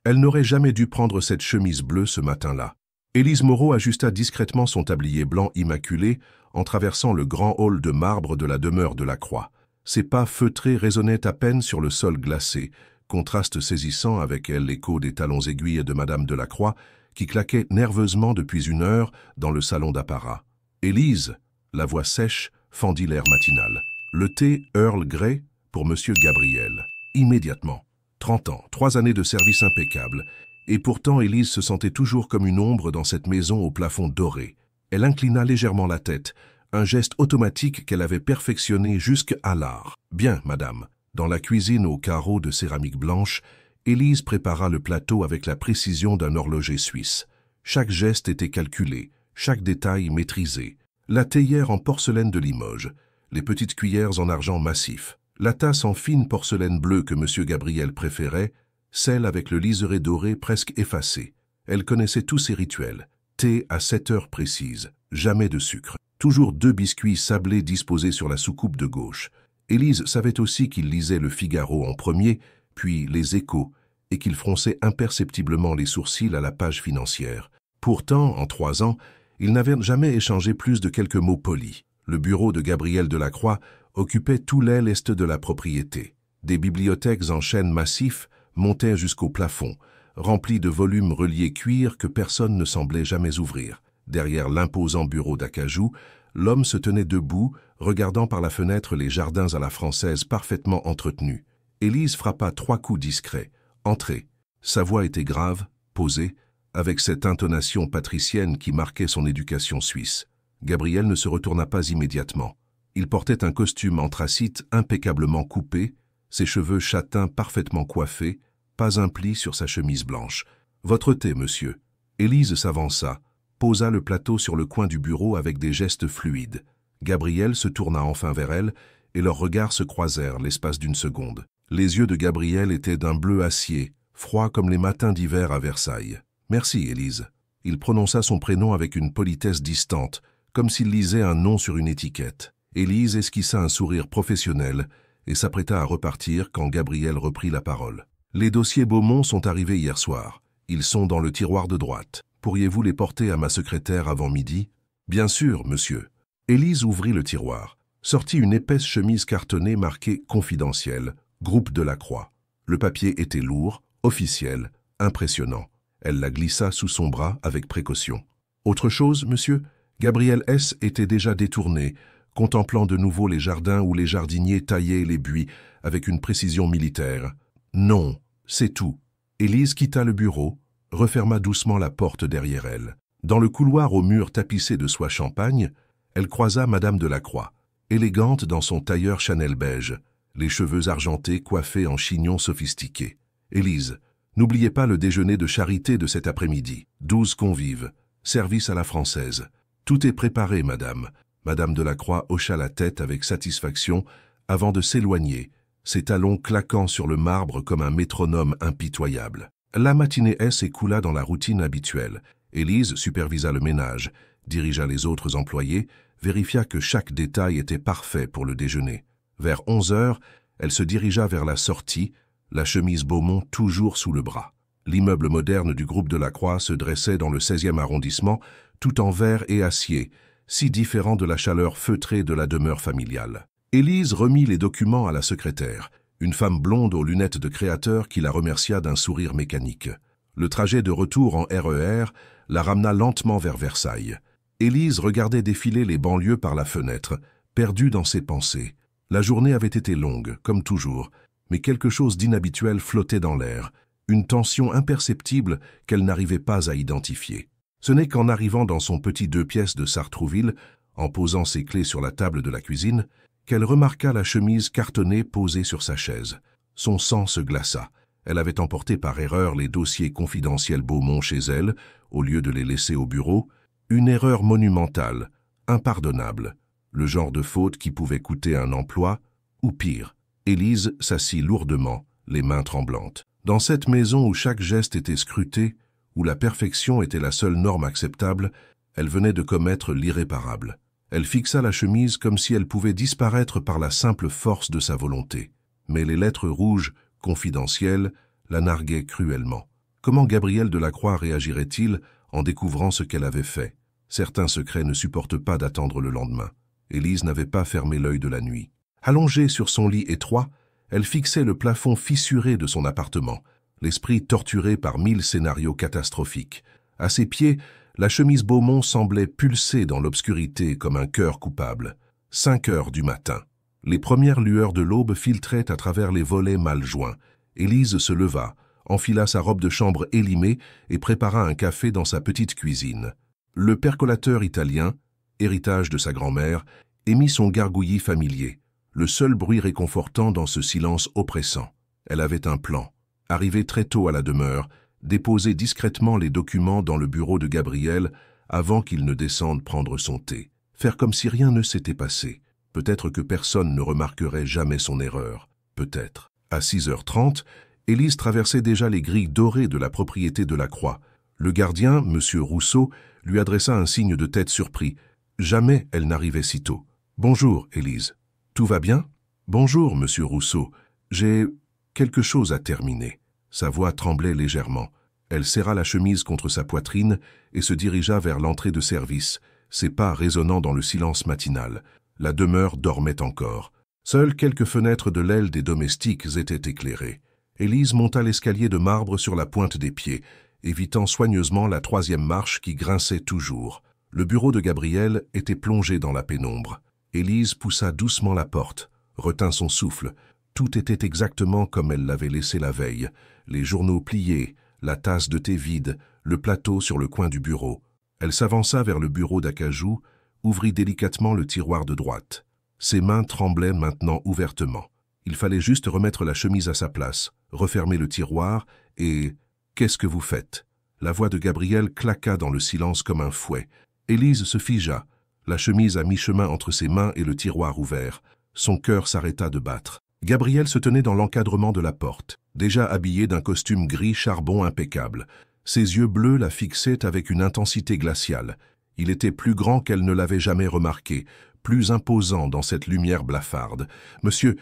Elle n'aurait jamais dû prendre cette chemise bleue ce matin-là. Élise Moreau ajusta discrètement son tablier blanc immaculé en traversant le grand hall de marbre de la demeure de la Croix. Ses pas feutrés résonnaient à peine sur le sol glacé, contraste saisissant avec l'écho des talons aiguilles de Madame de la Croix, qui claquait nerveusement depuis une heure dans le salon d'apparat. « Élise !» La voix sèche fendit l'air matinal. « Le thé Earl Grey pour Monsieur Gabriel. » Immédiatement. 30 ans, 3 années de service impeccable. Et pourtant, Élise se sentait toujours comme une ombre dans cette maison au plafond doré. Elle inclina légèrement la tête, un geste automatique qu'elle avait perfectionné jusqu'à l'art. « Bien, madame. » Dans la cuisine aux carreaux de céramique blanche, Élise prépara le plateau avec la précision d'un horloger suisse. Chaque geste était calculé, chaque détail maîtrisé. La théière en porcelaine de Limoges, les petites cuillères en argent massif, la tasse en fine porcelaine bleue que M. Gabriel préférait, celle avec le liseré doré presque effacé. Elle connaissait tous ses rituels. Thé à 7 heures précises, jamais de sucre. Toujours 2 biscuits sablés disposés sur la soucoupe de gauche. Élise savait aussi qu'il lisait le Figaro en premier, puis les Échos, et qu'il fronçait imperceptiblement les sourcils à la page financière. Pourtant, en 3 ans, il n'avait jamais échangé plus de quelques mots polis. Le bureau de Gabriel Delacroix occupait tout l'aile est de la propriété. Des bibliothèques en chêne massif montaient jusqu'au plafond, remplies de volumes reliés cuir que personne ne semblait jamais ouvrir. Derrière l'imposant bureau d'acajou, l'homme se tenait debout, regardant par la fenêtre les jardins à la française parfaitement entretenus. Élise frappa 3 coups discrets. « Entrez !» Sa voix était grave, posée, avec cette intonation patricienne qui marquait son éducation suisse. Gabriel ne se retourna pas immédiatement. Il portait un costume anthracite impeccablement coupé, ses cheveux châtains parfaitement coiffés, pas un pli sur sa chemise blanche. « Votre thé, monsieur. » Élise s'avança, posa le plateau sur le coin du bureau avec des gestes fluides. Gabriel se tourna enfin vers elle, et leurs regards se croisèrent l'espace d'une seconde. Les yeux de Gabriel étaient d'un bleu acier, froid comme les matins d'hiver à Versailles. « Merci, Élise. » Il prononça son prénom avec une politesse distante, comme s'il lisait un nom sur une étiquette. Élise esquissa un sourire professionnel et s'apprêta à repartir quand Gabriel reprit la parole. « Les dossiers Beaumont sont arrivés hier soir. Ils sont dans le tiroir de droite. Pourriez-vous les porter à ma secrétaire avant midi ?»« Bien sûr, monsieur. » Élise ouvrit le tiroir, sortit une épaisse chemise cartonnée marquée « Confidentiel », groupe de la Croix. Le papier était lourd, officiel, impressionnant. Elle la glissa sous son bras avec précaution. « Autre chose, monsieur ?» Gabriel S. était déjà détourné, contemplant de nouveau les jardins où les jardiniers taillaient les buis avec une précision militaire. « Non, c'est tout. » Élise quitta le bureau, referma doucement la porte derrière elle. Dans le couloir aux murs tapissés de soie champagne, elle croisa Madame de la Croix, élégante dans son tailleur Chanel beige, les cheveux argentés coiffés en chignon sophistiqué. « Élise, n'oubliez pas le déjeuner de charité de cet après-midi. 12 convives, service à la française. Tout est préparé, madame. » Madame de la Croix hocha la tête avec satisfaction avant de s'éloigner, ses talons claquant sur le marbre comme un métronome impitoyable. La matinée s'écoula dans la routine habituelle. Élise supervisa le ménage, dirigea les autres employés, vérifia que chaque détail était parfait pour le déjeuner. Vers 11 heures, elle se dirigea vers la sortie, la chemise Beaumont toujours sous le bras. L'immeuble moderne du groupe de la Croix se dressait dans le 16e arrondissement, tout en verre et acier, si différent de la chaleur feutrée de la demeure familiale. Élise remit les documents à la secrétaire, une femme blonde aux lunettes de créateur qui la remercia d'un sourire mécanique. Le trajet de retour en RER la ramena lentement vers Versailles. Élise regardait défiler les banlieues par la fenêtre, perdue dans ses pensées. La journée avait été longue, comme toujours, mais quelque chose d'inhabituel flottait dans l'air, une tension imperceptible qu'elle n'arrivait pas à identifier. Ce n'est qu'en arrivant dans son petit 2 pièces de Sartrouville, en posant ses clés sur la table de la cuisine, qu'elle remarqua la chemise cartonnée posée sur sa chaise. Son sang se glaça. Elle avait emporté par erreur les dossiers confidentiels Beaumont chez elle, au lieu de les laisser au bureau. Une erreur monumentale, impardonnable, le genre de faute qui pouvait coûter un emploi, ou pire. Élise s'assit lourdement, les mains tremblantes. Dans cette maison où chaque geste était scruté, où la perfection était la seule norme acceptable, elle venait de commettre l'irréparable. Elle fixa la chemise comme si elle pouvait disparaître par la simple force de sa volonté. Mais les lettres rouges, confidentielles, la narguaient cruellement. Comment Gabriel Delacroix réagirait-il en découvrant ce qu'elle avait fait? Certains secrets ne supportent pas d'attendre le lendemain. Élise n'avait pas fermé l'œil de la nuit. Allongée sur son lit étroit, elle fixait le plafond fissuré de son appartement, l'esprit torturé par 1000 scénarios catastrophiques. À ses pieds, la chemise Beaumont semblait pulser dans l'obscurité comme un cœur coupable. 5 heures du matin. Les premières lueurs de l'aube filtraient à travers les volets mal joints. Élise se leva, enfila sa robe de chambre élimée et prépara un café dans sa petite cuisine. Le percolateur italien, héritage de sa grand-mère, émit son gargouillis familier, le seul bruit réconfortant dans ce silence oppressant. Elle avait un plan. Arriver très tôt à la demeure, déposer discrètement les documents dans le bureau de Gabriel avant qu'il ne descende prendre son thé. Faire comme si rien ne s'était passé. Peut-être que personne ne remarquerait jamais son erreur. Peut-être. À 6h30, Élise traversait déjà les grilles dorées de la propriété Delacroix. Le gardien, M. Rousseau, lui adressa un signe de tête surpris. Jamais elle n'arrivait si tôt. « Bonjour, Élise. Tout va bien ?»« Bonjour, M. Rousseau. J'ai quelque chose à terminer. » Sa voix tremblait légèrement. Elle serra la chemise contre sa poitrine et se dirigea vers l'entrée de service, ses pas résonnant dans le silence matinal. La demeure dormait encore. Seules quelques fenêtres de l'aile des domestiques étaient éclairées. Élise monta l'escalier de marbre sur la pointe des pieds, évitant soigneusement la 3e marche qui grinçait toujours. Le bureau de Gabriel était plongé dans la pénombre. Élise poussa doucement la porte, retint son souffle. Tout était exactement comme elle l'avait laissé la veille. Les journaux pliés, la tasse de thé vide, le plateau sur le coin du bureau. Elle s'avança vers le bureau d'acajou, ouvrit délicatement le tiroir de droite. Ses mains tremblaient maintenant ouvertement. Il fallait juste remettre la chemise à sa place, refermer le tiroir et... « Qu'est-ce que vous faites ?» La voix de Gabriel claqua dans le silence comme un fouet. Élise se figea, la chemise à mi-chemin entre ses mains et le tiroir ouvert. Son cœur s'arrêta de battre. Gabriel se tenait dans l'encadrement de la porte, déjà habillé d'un costume gris charbon impeccable. Ses yeux bleus la fixaient avec une intensité glaciale. Il était plus grand qu'elle ne l'avait jamais remarqué, plus imposant dans cette lumière blafarde. « Monsieur,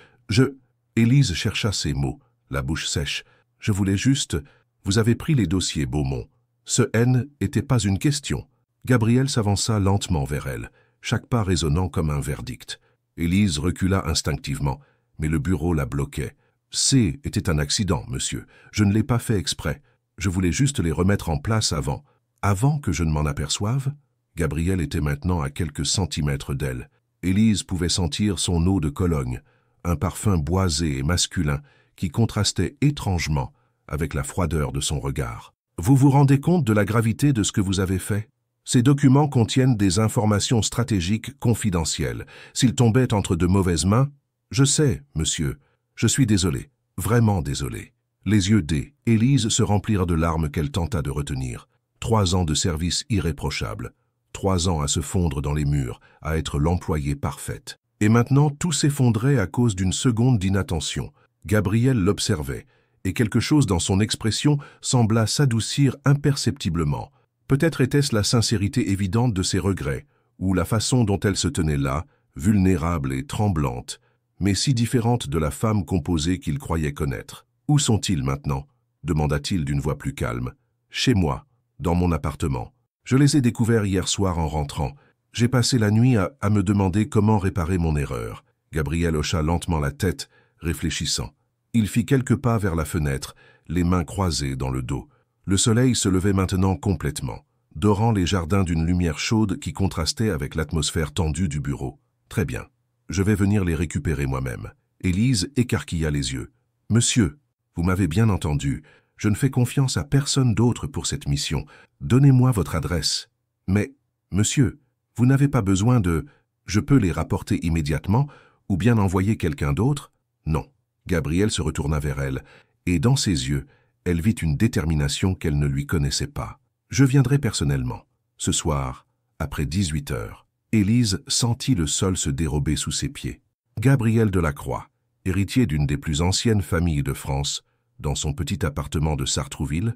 Élise chercha ses mots, la bouche sèche. « Je voulais juste... » Vous avez pris les dossiers, Beaumont. Ce N n'était pas une question. Gabriel s'avança lentement vers elle, chaque pas résonnant comme un verdict. Élise recula instinctivement, mais le bureau la bloquait. C était un accident, monsieur. Je ne l'ai pas fait exprès. Je voulais juste les remettre en place avant. Avant que je ne m'en aperçoive? Gabriel était maintenant à quelques centimètres d'elle. Élise pouvait sentir son eau de Cologne, un parfum boisé et masculin qui contrastait étrangement avec la froideur de son regard. Vous vous rendez compte de la gravité de ce que vous avez fait? Ces documents contiennent des informations stratégiques confidentielles. S'ils tombaient entre de mauvaises mains, je sais, monsieur, je suis désolé, vraiment désolé. Les yeux d'Élise se remplirent de larmes qu'elle tenta de retenir. 3 ans de service irréprochable. 3 ans à se fondre dans les murs, à être l'employée parfaite. Et maintenant, tout s'effondrait à cause d'une seconde d'inattention. Gabriel l'observait, et quelque chose dans son expression sembla s'adoucir imperceptiblement. Peut-être était-ce la sincérité évidente de ses regrets, ou la façon dont elle se tenait là, vulnérable et tremblante, mais si différente de la femme composée qu'il croyait connaître. « Où sont-ils maintenant ?» demanda-t-il d'une voix plus calme. « Chez moi, dans mon appartement. Je les ai découverts hier soir en rentrant. J'ai passé la nuit à me demander comment réparer mon erreur. » Gabriel hocha lentement la tête, réfléchissant. Il fit quelques pas vers la fenêtre, les mains croisées dans le dos. Le soleil se levait maintenant complètement, dorant les jardins d'une lumière chaude qui contrastait avec l'atmosphère tendue du bureau. « Très bien. Je vais venir les récupérer moi-même. » Élise écarquilla les yeux. « Monsieur, vous m'avez bien entendu. Je ne fais confiance à personne d'autre pour cette mission. Donnez-moi votre adresse. »« Mais, monsieur, vous n'avez pas besoin de... Je peux les rapporter immédiatement ou bien envoyer quelqu'un d'autre ?»« Non. » Gabriel se retourna vers elle, et dans ses yeux, elle vit une détermination qu'elle ne lui connaissait pas. « Je viendrai personnellement. Ce soir, après 18 heures. » Élise sentit le sol se dérober sous ses pieds. Gabriel Delacroix, héritier d'une des plus anciennes familles de France, dans son petit appartement de Sartrouville,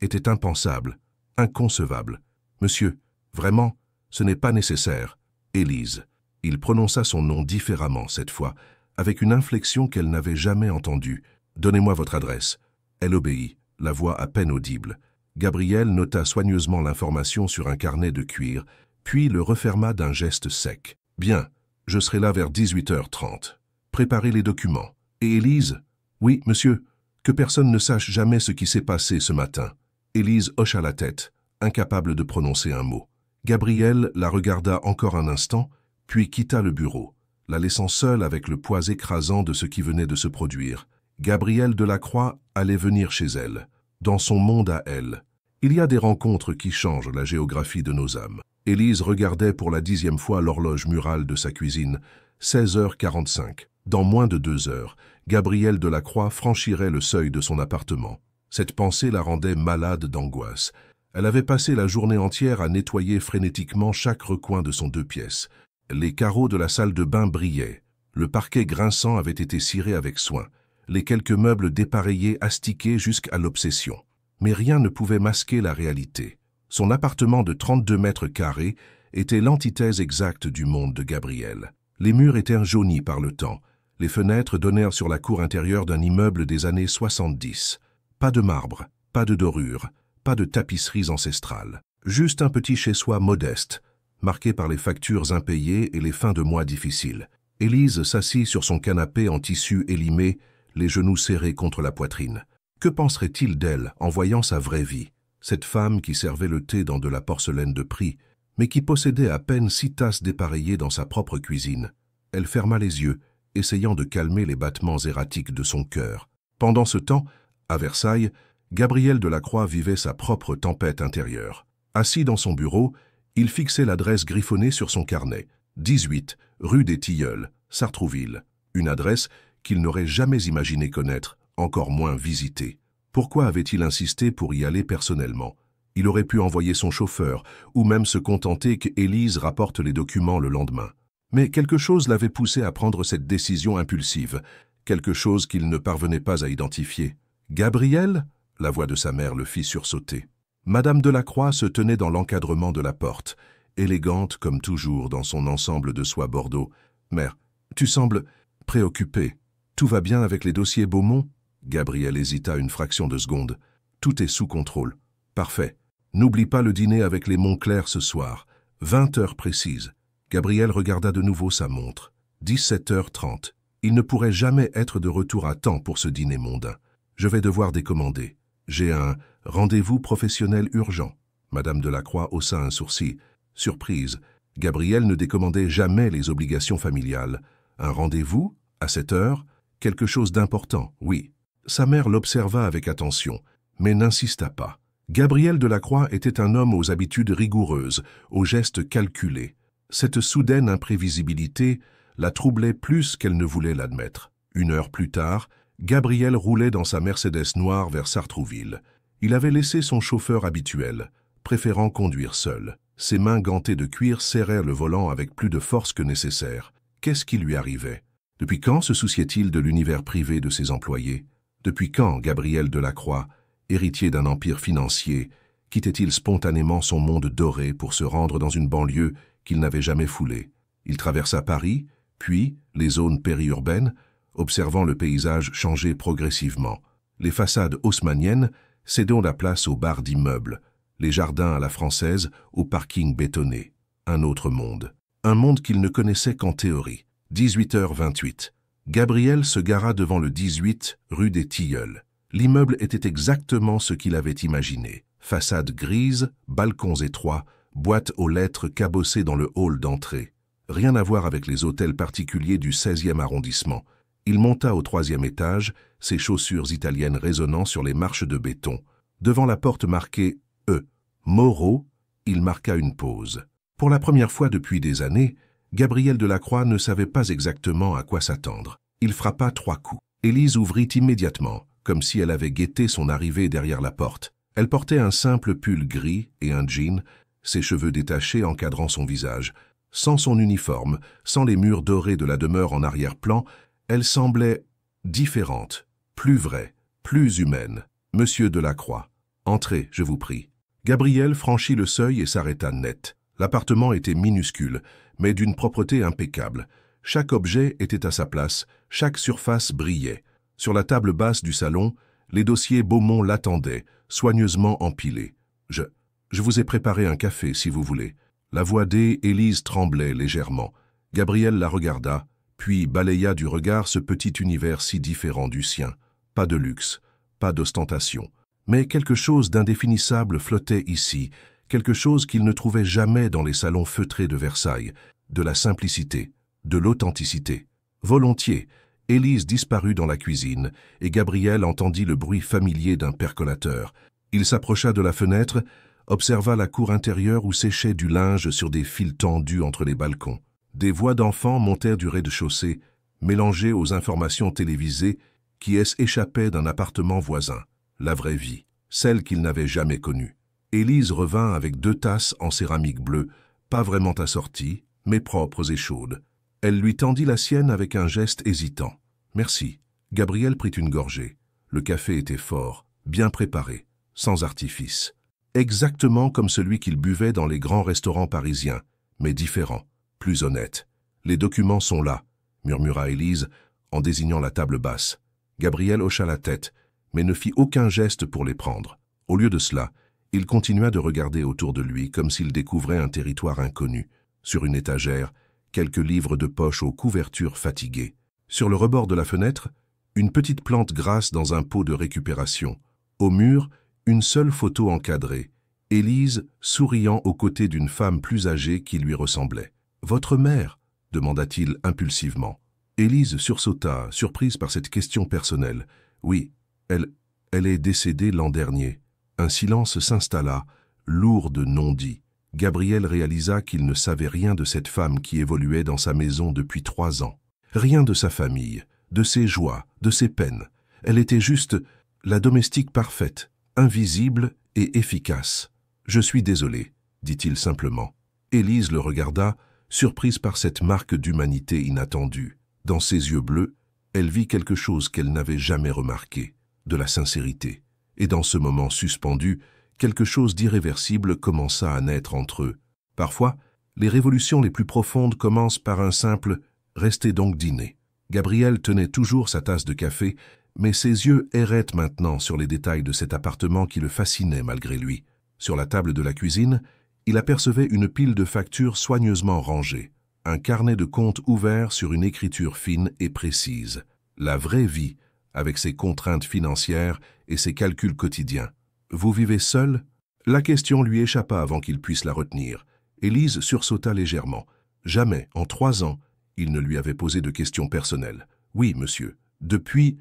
était impensable, inconcevable. « Monsieur, vraiment, ce n'est pas nécessaire. » Élise. Il prononça son nom différemment cette fois, avec une inflexion qu'elle n'avait jamais entendue. « Donnez-moi votre adresse. » Elle obéit, la voix à peine audible. Gabriel nota soigneusement l'information sur un carnet de cuir, puis le referma d'un geste sec. « Bien, je serai là vers 18h30. Préparez les documents. Et Élise ? » ?»« Oui, monsieur. Que personne ne sache jamais ce qui s'est passé ce matin. » Élise hocha la tête, incapable de prononcer un mot. Gabriel la regarda encore un instant, puis quitta le bureau, la laissant seule avec le poids écrasant de ce qui venait de se produire. Gabriel Delacroix allait venir chez elle, dans son monde à elle. Il y a des rencontres qui changent la géographie de nos âmes. Élise regardait pour la 10e fois l'horloge murale de sa cuisine. 16h45. Dans moins de 2 heures, Gabriel Delacroix franchirait le seuil de son appartement. Cette pensée la rendait malade d'angoisse. Elle avait passé la journée entière à nettoyer frénétiquement chaque recoin de son 2 pièces. Les carreaux de la salle de bain brillaient. Le parquet grinçant avait été ciré avec soin. Les quelques meubles dépareillés astiqués jusqu'à l'obsession. Mais rien ne pouvait masquer la réalité. Son appartement de 32 mètres carrés était l'antithèse exacte du monde de Gabriel. Les murs étaient jaunis par le temps. Les fenêtres donnèrent sur la cour intérieure d'un immeuble des années 70. Pas de marbre, pas de dorure, pas de tapisseries ancestrales. Juste un petit chez-soi modeste, marqué par les factures impayées et les fins de mois difficiles. Élise s'assit sur son canapé en tissu élimé, les genoux serrés contre la poitrine. Que penserait-il d'elle en voyant sa vraie vie? Cette femme qui servait le thé dans de la porcelaine de prix, mais qui possédait à peine 6 tasses dépareillées dans sa propre cuisine. Elle ferma les yeux, essayant de calmer les battements erratiques de son cœur. Pendant ce temps, à Versailles, Gabriel Delacroix vivait sa propre tempête intérieure. Assis dans son bureau, il fixait l'adresse griffonnée sur son carnet. 18, rue des Tilleuls, Sartrouville. Une adresse qu'il n'aurait jamais imaginé connaître, encore moins visiter. Pourquoi avait-il insisté pour y aller personnellement? Il aurait pu envoyer son chauffeur, ou même se contenter qu'Élise rapporte les documents le lendemain. Mais quelque chose l'avait poussé à prendre cette décision impulsive, quelque chose qu'il ne parvenait pas à identifier. « Gabriel ?» La voix de sa mère le fit sursauter. Madame Delacroix se tenait dans l'encadrement de la porte, élégante comme toujours dans son ensemble de soie bordeaux. « Mère, tu sembles préoccupée. Tout va bien avec les dossiers Beaumont ?» Gabriel hésita une fraction de seconde. « Tout est sous contrôle. Parfait. N'oublie pas le dîner avec les Montclair ce soir. 20 heures précises. » Gabriel regarda de nouveau sa montre. 17h30. Il ne pourrait jamais être de retour à temps pour ce dîner mondain. Je vais devoir décommander. J'ai un rendez-vous professionnel urgent. Madame Delacroix haussa un sourcil. Surprise. Gabriel ne décommandait jamais les obligations familiales. Un rendez-vous? À cette heure? Quelque chose d'important, oui. Sa mère l'observa avec attention, mais n'insista pas. Gabriel Delacroix était un homme aux habitudes rigoureuses, aux gestes calculés. Cette soudaine imprévisibilité la troublait plus qu'elle ne voulait l'admettre. 1 heure plus tard, Gabriel roulait dans sa Mercedes noire vers Sartrouville. Il avait laissé son chauffeur habituel, préférant conduire seul. Ses mains gantées de cuir serrèrent le volant avec plus de force que nécessaire. Qu'est-ce qui lui arrivait? Depuis quand se souciait-il de l'univers privé de ses employés? Depuis quand Gabriel Delacroix, héritier d'un empire financier, quittait-il spontanément son monde doré pour se rendre dans une banlieue qu'il n'avait jamais foulée? Il traversa Paris, puis les zones périurbaines, observant le paysage changer progressivement. Les façades haussmanniennes cédant la place aux barres d'immeubles, les jardins à la française aux parkings bétonnés. Un autre monde. Un monde qu'il ne connaissait qu'en théorie. 18h28. Gabriel se gara devant le 18 rue des Tilleuls. L'immeuble était exactement ce qu'il avait imaginé. Façade grise, balcons étroits, boîte aux lettres cabossée dans le hall d'entrée. Rien à voir avec les hôtels particuliers du 16e arrondissement. Il monta au 3e étage, ses chaussures italiennes résonnant sur les marches de béton. Devant la porte marquée « E. Moreau », il marqua une pause. Pour la première fois depuis des années, Gabriel Delacroix ne savait pas exactement à quoi s'attendre. Il frappa 3 coups. Élise ouvrit immédiatement, comme si elle avait guetté son arrivée derrière la porte. Elle portait un simple pull gris et un jean, ses cheveux détachés encadrant son visage. Sans son uniforme, sans les murs dorés de la demeure en arrière-plan, elle semblait différente, plus vraie, plus humaine. « Monsieur Delacroix, entrez, je vous prie. » Gabriel franchit le seuil et s'arrêta net. L'appartement était minuscule, mais d'une propreté impeccable. Chaque objet était à sa place, chaque surface brillait. Sur la table basse du salon, Les dossiers Beaumont l'attendaient, soigneusement empilés. Je vous ai préparé un café, si vous voulez. » La voix d'Élise tremblait légèrement. Gabriel la regarda, puis balaya du regard ce petit univers si différent du sien. Pas de luxe, pas d'ostentation. Mais quelque chose d'indéfinissable flottait ici, quelque chose qu'il ne trouvait jamais dans les salons feutrés de Versailles, de la simplicité, de l'authenticité. Volontiers, Élise disparut dans la cuisine, et Gabriel entendit le bruit familier d'un percolateur. Il s'approcha de la fenêtre, observa la cour intérieure où séchait du linge sur des fils tendus entre les balcons. Des voix d'enfants montèrent du rez-de-chaussée, mélangées aux informations télévisées qui échappaient d'un appartement voisin. La vraie vie, celle qu'il n'avait jamais connue. Élise revint avec 2 tasses en céramique bleue, pas vraiment assorties, mais propres et chaudes. Elle lui tendit la sienne avec un geste hésitant. « Merci. » Gabriel prit une gorgée. Le café était fort, bien préparé, sans artifice. Exactement comme celui qu'il buvait dans les grands restaurants parisiens, mais différent, plus honnête. « Les documents sont là, » murmura Élise en désignant la table basse. Gabriel hocha la tête, mais ne fit aucun geste pour les prendre. Au lieu de cela, il continua de regarder autour de lui comme s'il découvrait un territoire inconnu. Sur une étagère, quelques livres de poche aux couvertures fatiguées. Sur le rebord de la fenêtre, une petite plante grasse dans un pot de récupération. Au mur, une seule photo encadrée. Élise souriant aux côtés d'une femme plus âgée qui lui ressemblait. « Votre mère ?» demanda-t-il impulsivement. Élise sursauta, surprise par cette question personnelle. « Oui, elle est décédée l'an dernier. » Un silence s'installa, lourd de non-dits. Gabriel réalisa qu'il ne savait rien de cette femme qui évoluait dans sa maison depuis 3 ans. Rien de sa famille, de ses joies, de ses peines. Elle était juste la domestique parfaite, invisible et efficace. « Je suis désolé, » dit-il simplement. Élise le regarda, surprise par cette marque d'humanité inattendue. Dans ses yeux bleus, elle vit quelque chose qu'elle n'avait jamais remarqué, de la sincérité. Et dans ce moment suspendu, quelque chose d'irréversible commença à naître entre eux. Parfois, les révolutions les plus profondes commencent par un simple « restez donc dîner ». Gabriel tenait toujours sa tasse de café, mais ses yeux erraient maintenant sur les détails de cet appartement qui le fascinait malgré lui. Sur la table de la cuisine, il apercevait une pile de factures soigneusement rangées, un carnet de comptes ouvert sur une écriture fine et précise. La vraie vie, avec ses contraintes financières et ses calculs quotidiens. « Vous vivez seul ?» La question lui échappa avant qu'il puisse la retenir. Élise sursauta légèrement. Jamais, en 3 ans, il ne lui avait posé de questions personnelles. « Oui, monsieur. Depuis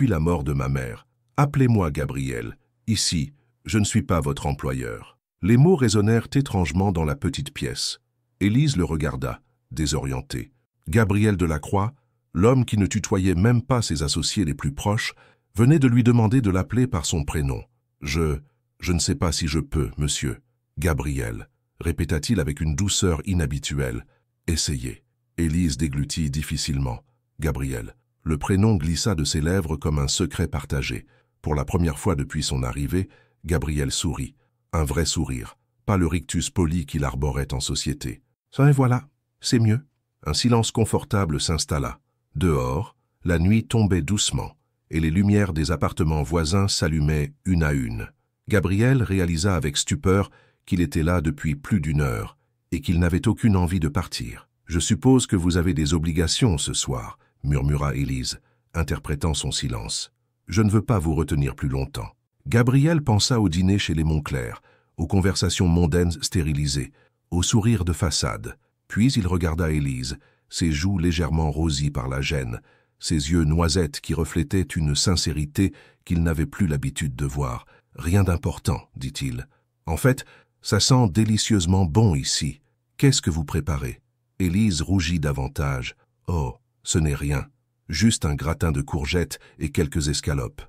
la mort de ma mère. Appelez-moi Gabriel. Ici, je ne suis pas votre employeur. » Les mots résonnèrent étrangement dans la petite pièce. Élise le regarda, désorientée. Gabriel Delacroix, l'homme qui ne tutoyait même pas ses associés les plus proches, venait de lui demander de l'appeler par son prénom. « Je ne sais pas si je peux, monsieur. »« Gabriel », répéta-t-il avec une douceur inhabituelle. « Essayez. » Élise déglutit difficilement. « Gabriel ». Le prénom glissa de ses lèvres comme un secret partagé. Pour la première fois depuis son arrivée, Gabriel sourit. Un vrai sourire, pas le rictus poli qu'il arborait en société. « Et voilà, c'est mieux. » Un silence confortable s'installa. Dehors, la nuit tombait doucement, et les lumières des appartements voisins s'allumaient une à une. Gabriel réalisa avec stupeur qu'il était là depuis plus d'1 heure, et qu'il n'avait aucune envie de partir. « Je suppose que vous avez des obligations ce soir, » murmura Élise, interprétant son silence. « Je ne veux pas vous retenir plus longtemps. » Gabriel pensa au dîner chez les Montclair, aux conversations mondaines stérilisées, aux sourires de façade. Puis il regarda Élise, ses joues légèrement rosies par la gêne, ses yeux noisettes qui reflétaient une sincérité qu'il n'avait plus l'habitude de voir. « Rien d'important, » dit-il. « En fait, ça sent délicieusement bon ici. Qu'est-ce que vous préparez ?» Élise rougit davantage. « Oh, ce n'est rien. Juste un gratin de courgettes et quelques escalopes.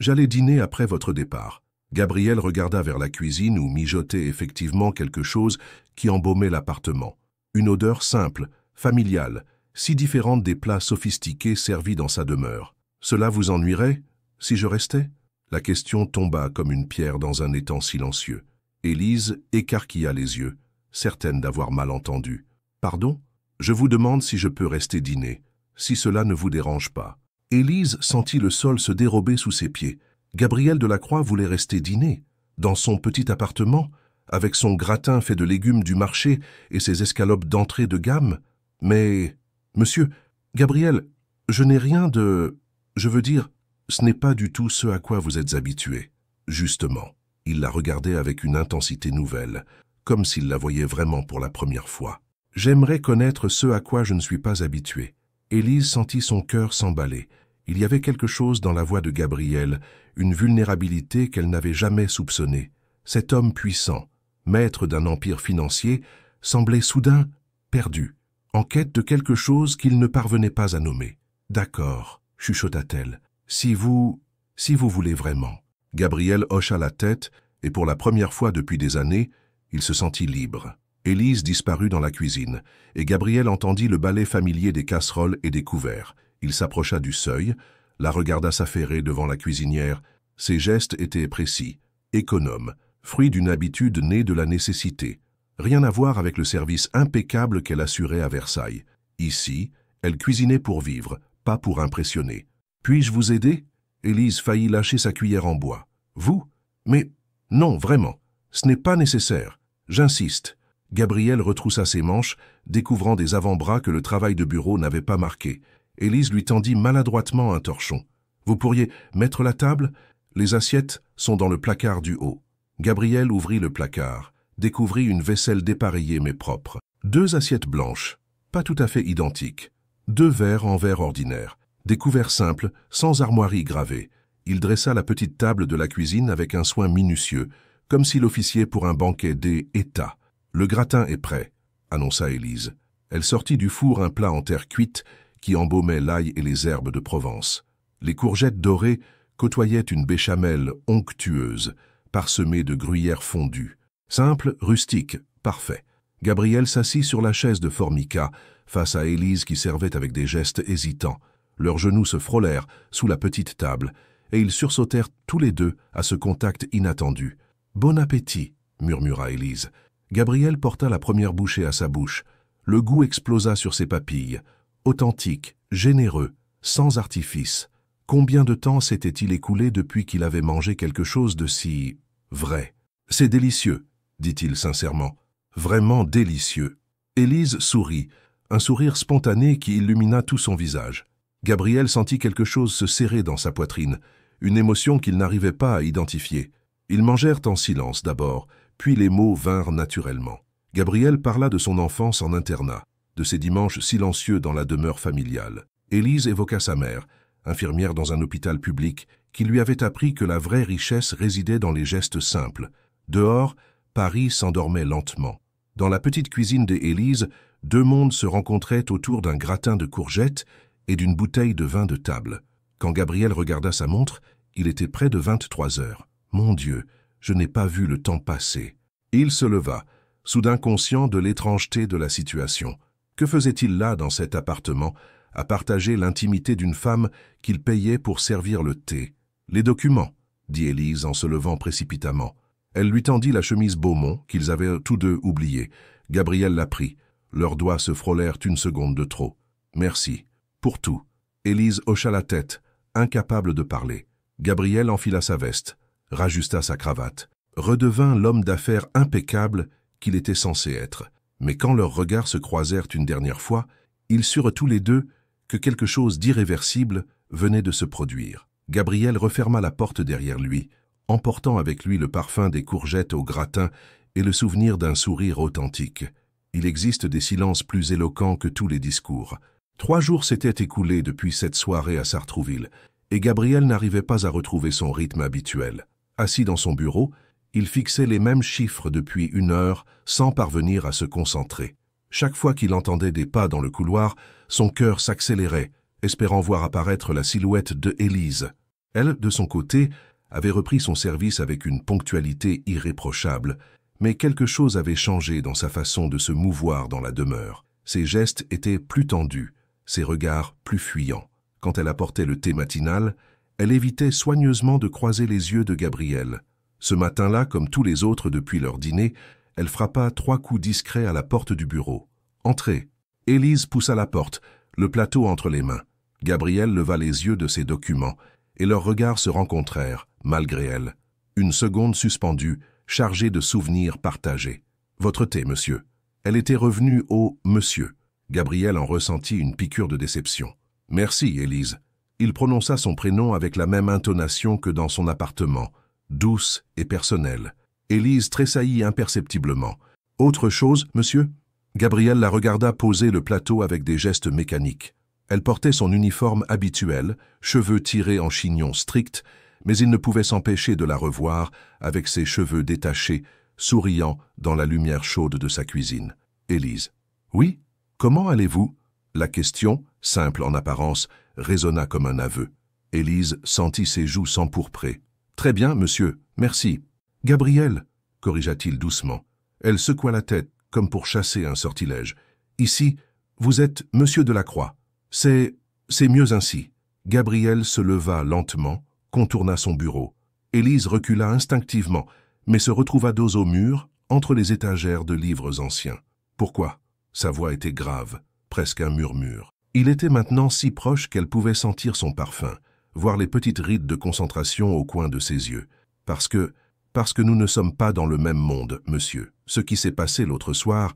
J'allais dîner après votre départ. » Gabriel regarda vers la cuisine où mijotait effectivement quelque chose qui embaumait l'appartement. Une odeur simple, familiale, si différente des plats sophistiqués servis dans sa demeure. « Cela vous ennuierait, si je restais ?» La question tomba comme une pierre dans un étang silencieux. Élise écarquilla les yeux, certaine d'avoir mal entendu. « Pardon ? Je vous demande si je peux rester dîner, si cela ne vous dérange pas. » Élise sentit le sol se dérober sous ses pieds. Gabriel Delacroix voulait rester dîner, dans son petit appartement, avec son gratin fait de légumes du marché et ses escalopes d'entrée de gamme. Mais, monsieur, Gabriel, je n'ai rien de... Je veux dire, ce n'est pas du tout ce à quoi vous êtes habitué. Justement, il la regardait avec une intensité nouvelle, comme s'il la voyait vraiment pour la première fois. J'aimerais connaître ce à quoi je ne suis pas habitué. Élise sentit son cœur s'emballer. Il y avait quelque chose dans la voix de Gabriel, une vulnérabilité qu'elle n'avait jamais soupçonnée. Cet homme puissant, maître d'un empire financier, semblait soudain perdu, en quête de quelque chose qu'il ne parvenait pas à nommer. « D'accord, » chuchota-t-elle, « si vous voulez vraiment. » Gabriel hocha la tête, et pour la première fois depuis des années, il se sentit libre. Élise disparut dans la cuisine, et Gabriel entendit le balai familier des casseroles et des couverts. Il s'approcha du seuil, la regarda s'affairer devant la cuisinière. Ses gestes étaient précis, économes, fruit d'une habitude née de la nécessité. Rien à voir avec le service impeccable qu'elle assurait à Versailles. Ici, elle cuisinait pour vivre, pas pour impressionner. « Puis-je vous aider ?» Élise faillit lâcher sa cuillère en bois. « Vous ? Mais non, vraiment, ce n'est pas nécessaire. J'insiste. » Gabriel retroussa ses manches, découvrant des avant-bras que le travail de bureau n'avait pas marqués. Élise lui tendit maladroitement un torchon. « Vous pourriez mettre la table ? Les assiettes sont dans le placard du haut. » Gabriel ouvrit le placard, découvrit une vaisselle dépareillée mais propre. 2 assiettes blanches, pas tout à fait identiques. 2 verres en verre ordinaire, des couverts simples, sans armoiries gravées. Il dressa la petite table de la cuisine avec un soin minutieux, comme s'il officiait pour un banquet des États. « Le gratin est prêt », annonça Élise. Elle sortit du four un plat en terre cuite qui embaumait l'ail et les herbes de Provence. Les courgettes dorées côtoyaient une béchamel onctueuse, parsemée de gruyère fondue. Simple, rustique, parfait. Gabriel s'assit sur la chaise de formica, face à Élise qui servait avec des gestes hésitants. Leurs genoux se frôlèrent sous la petite table, et ils sursautèrent tous les deux à ce contact inattendu. « Bon appétit » murmura Élise. Gabriel porta la première bouchée à sa bouche. Le goût explosa sur ses papilles. Authentique, généreux, sans artifice. Combien de temps s'était-il écoulé depuis qu'il avait mangé quelque chose de si vrai? « C'est délicieux », dit-il sincèrement. « Vraiment délicieux. » Élise sourit, un sourire spontané qui illumina tout son visage. Gabriel sentit quelque chose se serrer dans sa poitrine, une émotion qu'il n'arrivait pas à identifier. Ils mangèrent en silence d'abord, puis les mots vinrent naturellement. Gabriel parla de son enfance en internat, de ses dimanches silencieux dans la demeure familiale. Élise évoqua sa mère, infirmière dans un hôpital public, qui lui avait appris que la vraie richesse résidait dans les gestes simples. Dehors, Paris s'endormait lentement. Dans la petite cuisine des Élise, 2 mondes se rencontraient autour d'un gratin de courgettes et d'une bouteille de vin de table. Quand Gabriel regarda sa montre, il était près de 23 heures. « Mon Dieu, je n'ai pas vu le temps passer. » Il se leva, soudain conscient de l'étrangeté de la situation. Que faisait-il là dans cet appartement, à partager l'intimité d'une femme qu'il payait pour servir le thé? « Les documents » dit Élise en se levant précipitamment. Elle lui tendit la chemise Beaumont qu'ils avaient tous deux oubliée. Gabriel la prit. Leurs doigts se frôlèrent une seconde de trop. « Merci. Pour tout. » Élise hocha la tête, incapable de parler. Gabriel enfila sa veste, rajusta sa cravate, redevint l'homme d'affaires impeccable qu'il était censé être. Mais quand leurs regards se croisèrent une dernière fois, ils surent tous les deux que quelque chose d'irréversible venait de se produire. Gabriel referma la porte derrière lui, emportant avec lui le parfum des courgettes au gratin et le souvenir d'un sourire authentique. Il existe des silences plus éloquents que tous les discours. 3 jours s'étaient écoulés depuis cette soirée à Sartrouville, et Gabriel n'arrivait pas à retrouver son rythme habituel. Assis dans son bureau, il fixait les mêmes chiffres depuis 1 heure sans parvenir à se concentrer. Chaque fois qu'il entendait des pas dans le couloir, son cœur s'accélérait, espérant voir apparaître la silhouette de Élise. Elle, de son côté, avait repris son service avec une ponctualité irréprochable, mais quelque chose avait changé dans sa façon de se mouvoir dans la demeure. Ses gestes étaient plus tendus, ses regards plus fuyants. Quand elle apportait le thé matinal, elle évitait soigneusement de croiser les yeux de Gabriel. Ce matin-là, comme tous les autres depuis leur dîner, elle frappa 3 coups discrets à la porte du bureau. « Entrez !» Élise poussa la porte, le plateau entre les mains. Gabrielle leva les yeux de ses documents, et leurs regards se rencontrèrent, malgré elle. Une seconde suspendue, chargée de souvenirs partagés. « Votre thé, monsieur. » Elle était revenue au « monsieur ». Gabrielle en ressentit une piqûre de déception. « Merci, Élise. » Il prononça son prénom avec la même intonation que dans son appartement, douce et personnelle. Élise tressaillit imperceptiblement. « Autre chose, monsieur ?» Gabrielle la regarda poser le plateau avec des gestes mécaniques. Elle portait son uniforme habituel, cheveux tirés en chignon strict, mais il ne pouvait s'empêcher de la revoir, avec ses cheveux détachés, souriant dans la lumière chaude de sa cuisine. Élise. « Oui, comment allez-vous » La question, simple en apparence, résonna comme un aveu. Élise sentit ses joues s'empourprer. « Très bien, monsieur, merci. »« Gabrielle » corrigea-t-il doucement. Elle secoua la tête, comme pour chasser un sortilège. « Ici, vous êtes monsieur Delacroix. C'est mieux ainsi. » Gabrielle se leva lentement, contourna son bureau. Élise recula instinctivement, mais se retrouva dos au mur, entre les étagères de livres anciens. Pourquoi? Sa voix était grave, presque un murmure. Il était maintenant si proche qu'elle pouvait sentir son parfum, voir les petites rides de concentration au coin de ses yeux. Parce que nous ne sommes pas dans le même monde, monsieur. Ce qui s'est passé l'autre soir,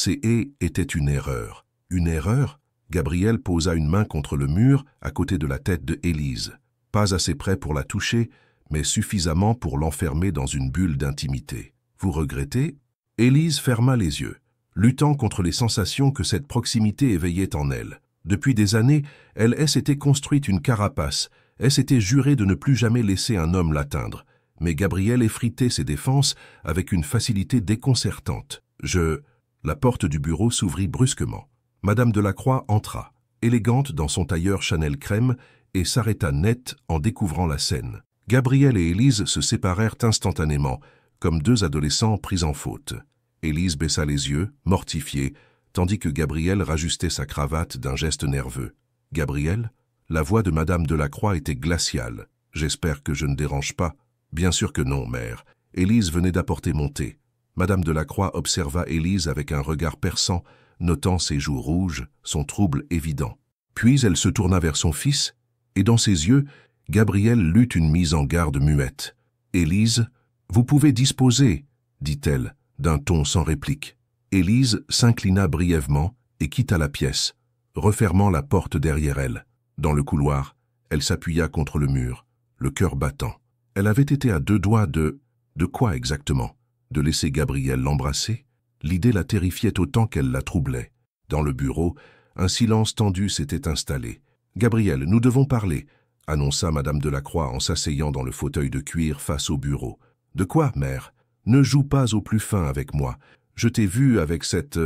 était une erreur. Une erreur? Gabrielle posa une main contre le mur, à côté de la tête de Élise. Pas assez près pour la toucher, mais suffisamment pour l'enfermer dans une bulle d'intimité. Vous regrettez? Élise ferma les yeux, luttant contre les sensations que cette proximité éveillait en elle. Depuis des années, elle s'était construite une carapace, elle s'était jurée de ne plus jamais laisser un homme l'atteindre. Mais Gabrielle effritait ses défenses avec une facilité déconcertante. La porte du bureau s'ouvrit brusquement. Madame Delacroix entra, élégante dans son tailleur Chanel crème, et s'arrêta net en découvrant la scène. Gabrielle et Élise se séparèrent instantanément, comme deux adolescents pris en faute. Élise baissa les yeux, mortifiée, tandis que Gabrielle rajustait sa cravate d'un geste nerveux. « Gabrielle ?» La voix de Madame Delacroix était glaciale. « J'espère que je ne dérange pas. »« Bien sûr que non, mère. » Élise venait d'apporter mon thé. Madame Delacroix observa Élise avec un regard perçant, notant ses joues rouges, son trouble évident. Puis elle se tourna vers son fils, et dans ses yeux, Gabrielle lut une mise en garde muette. « Élise, vous pouvez disposer, » dit-elle, d'un ton sans réplique. Élise s'inclina brièvement et quitta la pièce, refermant la porte derrière elle. Dans le couloir, elle s'appuya contre le mur, le cœur battant. Elle avait été à deux doigts de quoi exactement? De laisser Gabrielle l'embrasser? L'idée la terrifiait autant qu'elle la troublait. Dans le bureau, un silence tendu s'était installé. « Gabrielle, nous devons parler », annonça Madame Delacroix en s'asseyant dans le fauteuil de cuir face au bureau. « De quoi, mère? Ne joue pas au plus fin avec moi. Je t'ai vu avec cette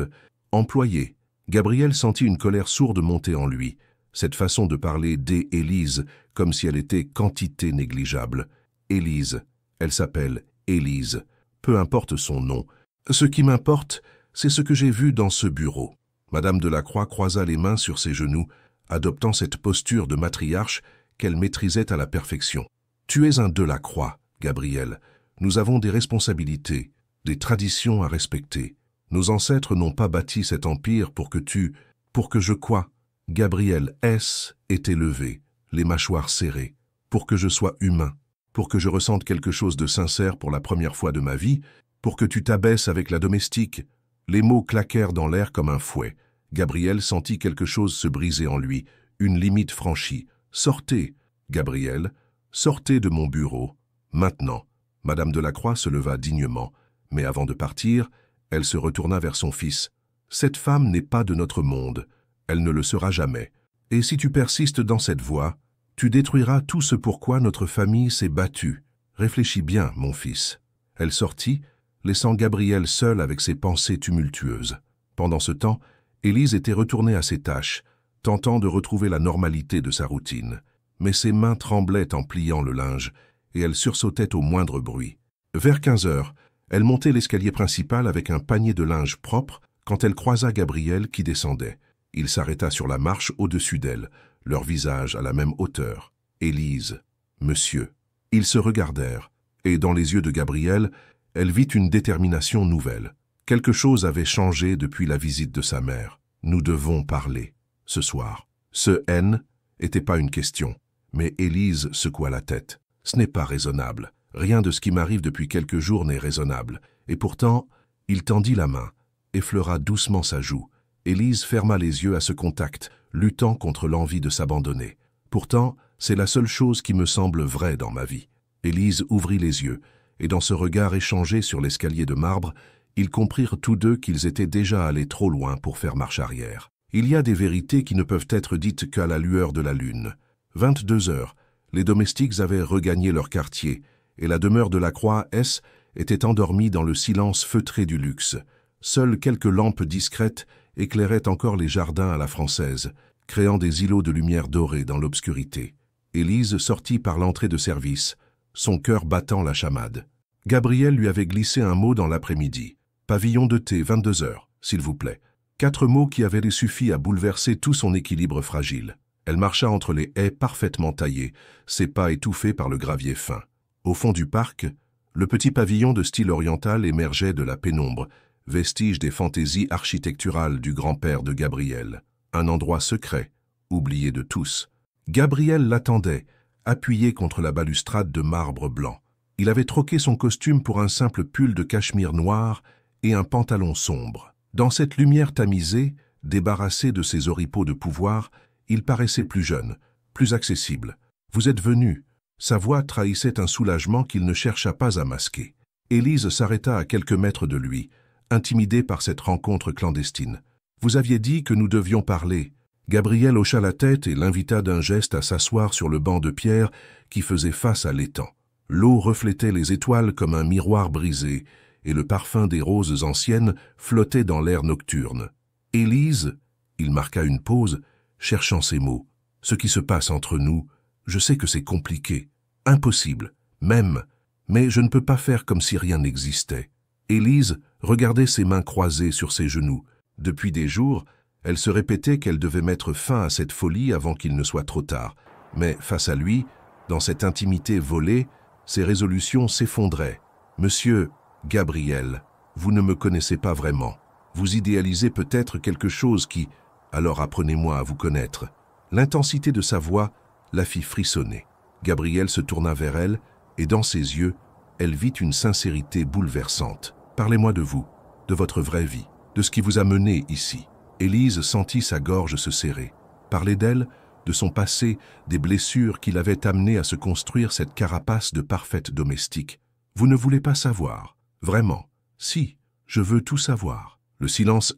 employée. » Gabrielle sentit une colère sourde monter en lui. Cette façon de parler d'Élise, comme si elle était quantité négligeable. Élise, elle s'appelle Élise. Peu importe son nom. Ce qui m'importe, c'est ce que j'ai vu dans ce bureau. Madame Delacroix croisa les mains sur ses genoux, adoptant cette posture de matriarche qu'elle maîtrisait à la perfection. Tu es un Delacroix, Gabrielle. Nous avons des responsabilités, des traditions à respecter. Nos ancêtres n'ont pas bâti cet empire pour que je quoi? Gabrielle S. est élevée, les mâchoires serrées, pour que je sois humain, pour que je ressente quelque chose de sincère pour la première fois de ma vie, pour que tu t'abaisses avec la domestique. Les mots claquèrent dans l'air comme un fouet. Gabrielle sentit quelque chose se briser en lui, une limite franchie. Sortez, Gabrielle, sortez de mon bureau, maintenant. Madame Delacroix se leva dignement, mais avant de partir, elle se retourna vers son fils. Cette femme n'est pas de notre monde, elle ne le sera jamais. Et si tu persistes dans cette voie, tu détruiras tout ce pourquoi notre famille s'est battue. Réfléchis bien, mon fils. Elle sortit, laissant Gabrielle seule avec ses pensées tumultueuses. Pendant ce temps, Élise était retournée à ses tâches, tentant de retrouver la normalité de sa routine. Mais ses mains tremblaient en pliant le linge, et elle sursautait au moindre bruit. Vers 15 heures, elle montait l'escalier principal avec un panier de linge propre quand elle croisa Gabrielle qui descendait. Il s'arrêta sur la marche au-dessus d'elle, leur visage à la même hauteur. Élise, monsieur. Ils se regardèrent, et dans les yeux de Gabrielle, elle vit une détermination nouvelle. Quelque chose avait changé depuis la visite de sa mère. Nous devons parler, ce soir. Ce N était pas une question. Mais Élise secoua la tête. Ce n'est pas raisonnable. Rien de ce qui m'arrive depuis quelques jours n'est raisonnable. Et pourtant, il tendit la main, effleura doucement sa joue. Élise ferma les yeux à ce contact, luttant contre l'envie de s'abandonner. Pourtant, c'est la seule chose qui me semble vraie dans ma vie. Élise ouvrit les yeux, et dans ce regard échangé sur l'escalier de marbre, ils comprirent tous deux qu'ils étaient déjà allés trop loin pour faire marche arrière. Il y a des vérités qui ne peuvent être dites qu'à la lueur de la lune. 22 heures, les domestiques avaient regagné leur quartier, et la demeure de la Croix S était endormie dans le silence feutré du luxe. Seules quelques lampes discrètes éclairaient encore les jardins à la française, créant des îlots de lumière dorée dans l'obscurité. Élise sortit par l'entrée de service, son cœur battant la chamade. Gabriel lui avait glissé un mot dans l'après-midi. « Pavillon de thé, 22 heures, s'il vous plaît. » 4 mots qui avaient suffi à bouleverser tout son équilibre fragile. Elle marcha entre les haies parfaitement taillées, ses pas étouffés par le gravier fin. Au fond du parc, le petit pavillon de style oriental émergeait de la pénombre, vestige des fantaisies architecturales du grand-père de Gabriel. Un endroit secret, oublié de tous. Gabriel l'attendait, appuyé contre la balustrade de marbre blanc. Il avait troqué son costume pour un simple pull de cachemire noir et un pantalon sombre. Dans cette lumière tamisée, débarrassé de ses oripeaux de pouvoir, il paraissait plus jeune, plus accessible. « Vous êtes venu ?» Sa voix trahissait un soulagement qu'il ne chercha pas à masquer. Élise s'arrêta à quelques mètres de lui, intimidée par cette rencontre clandestine. « Vous aviez dit que nous devions parler. » Gabriel hocha la tête et l'invita d'un geste à s'asseoir sur le banc de pierre qui faisait face à l'étang. L'eau reflétait les étoiles comme un miroir brisé, et le parfum des roses anciennes flottait dans l'air nocturne. « Élise » il marqua une pause, cherchant ses mots. « Ce qui se passe entre nous, je sais que c'est compliqué, impossible, même, mais je ne peux pas faire comme si rien n'existait. » Élise regardait ses mains croisées sur ses genoux. Depuis des jours, elle se répétait qu'elle devait mettre fin à cette folie avant qu'il ne soit trop tard. Mais face à lui, dans cette intimité volée, ses résolutions s'effondraient. « Monsieur Gabriel, vous ne me connaissez pas vraiment. Vous idéalisez peut-être quelque chose qui... Alors apprenez-moi à vous connaître. » L'intensité de sa voix la fit frissonner. Gabriel se tourna vers elle, et dans ses yeux, elle vit une sincérité bouleversante. « Parlez-moi de vous, de votre vraie vie, de ce qui vous a mené ici. » Élise sentit sa gorge se serrer. Parler d'elle, de son passé, des blessures qui l'avaient amenée à se construire cette carapace de parfaite domestique. « Vous ne voulez pas savoir. Vraiment. Si, je veux tout savoir. » Le silence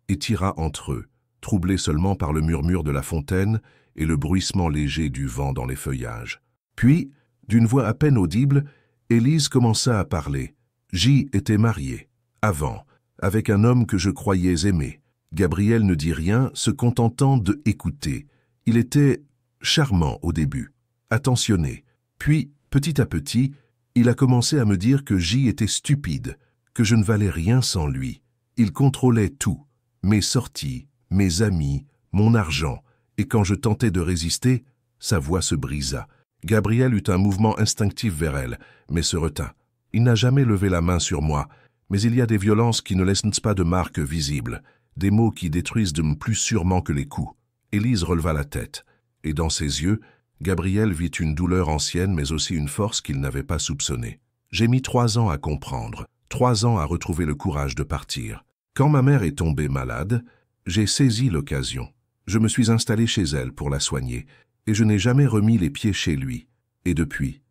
étira entre eux, troublé seulement par le murmure de la fontaine et le bruissement léger du vent dans les feuillages. Puis, d'une voix à peine audible, Élise commença à parler. « J'y étais mariée. Avant, avec un homme que je croyais aimer. » Gabriel ne dit rien, se contentant de écouter. Il était charmant au début, attentionné. Puis, petit à petit, il a commencé à me dire que J était stupide, que je ne valais rien sans lui. Il contrôlait tout, mes sorties, mes amis, mon argent, et quand je tentais de résister, sa voix se brisa. Gabriel eut un mouvement instinctif vers elle, mais se retint. Il n'a jamais levé la main sur moi, mais il y a des violences qui ne laissent pas de marques visibles. Des mots qui détruisent plus sûrement que les coups. Élise releva la tête, et dans ses yeux, Gabriel vit une douleur ancienne mais aussi une force qu'il n'avait pas soupçonnée. J'ai mis 3 ans à comprendre, 3 ans à retrouver le courage de partir. Quand ma mère est tombée malade, j'ai saisi l'occasion. Je me suis installé chez elle pour la soigner, et je n'ai jamais remis les pieds chez lui. Et depuis,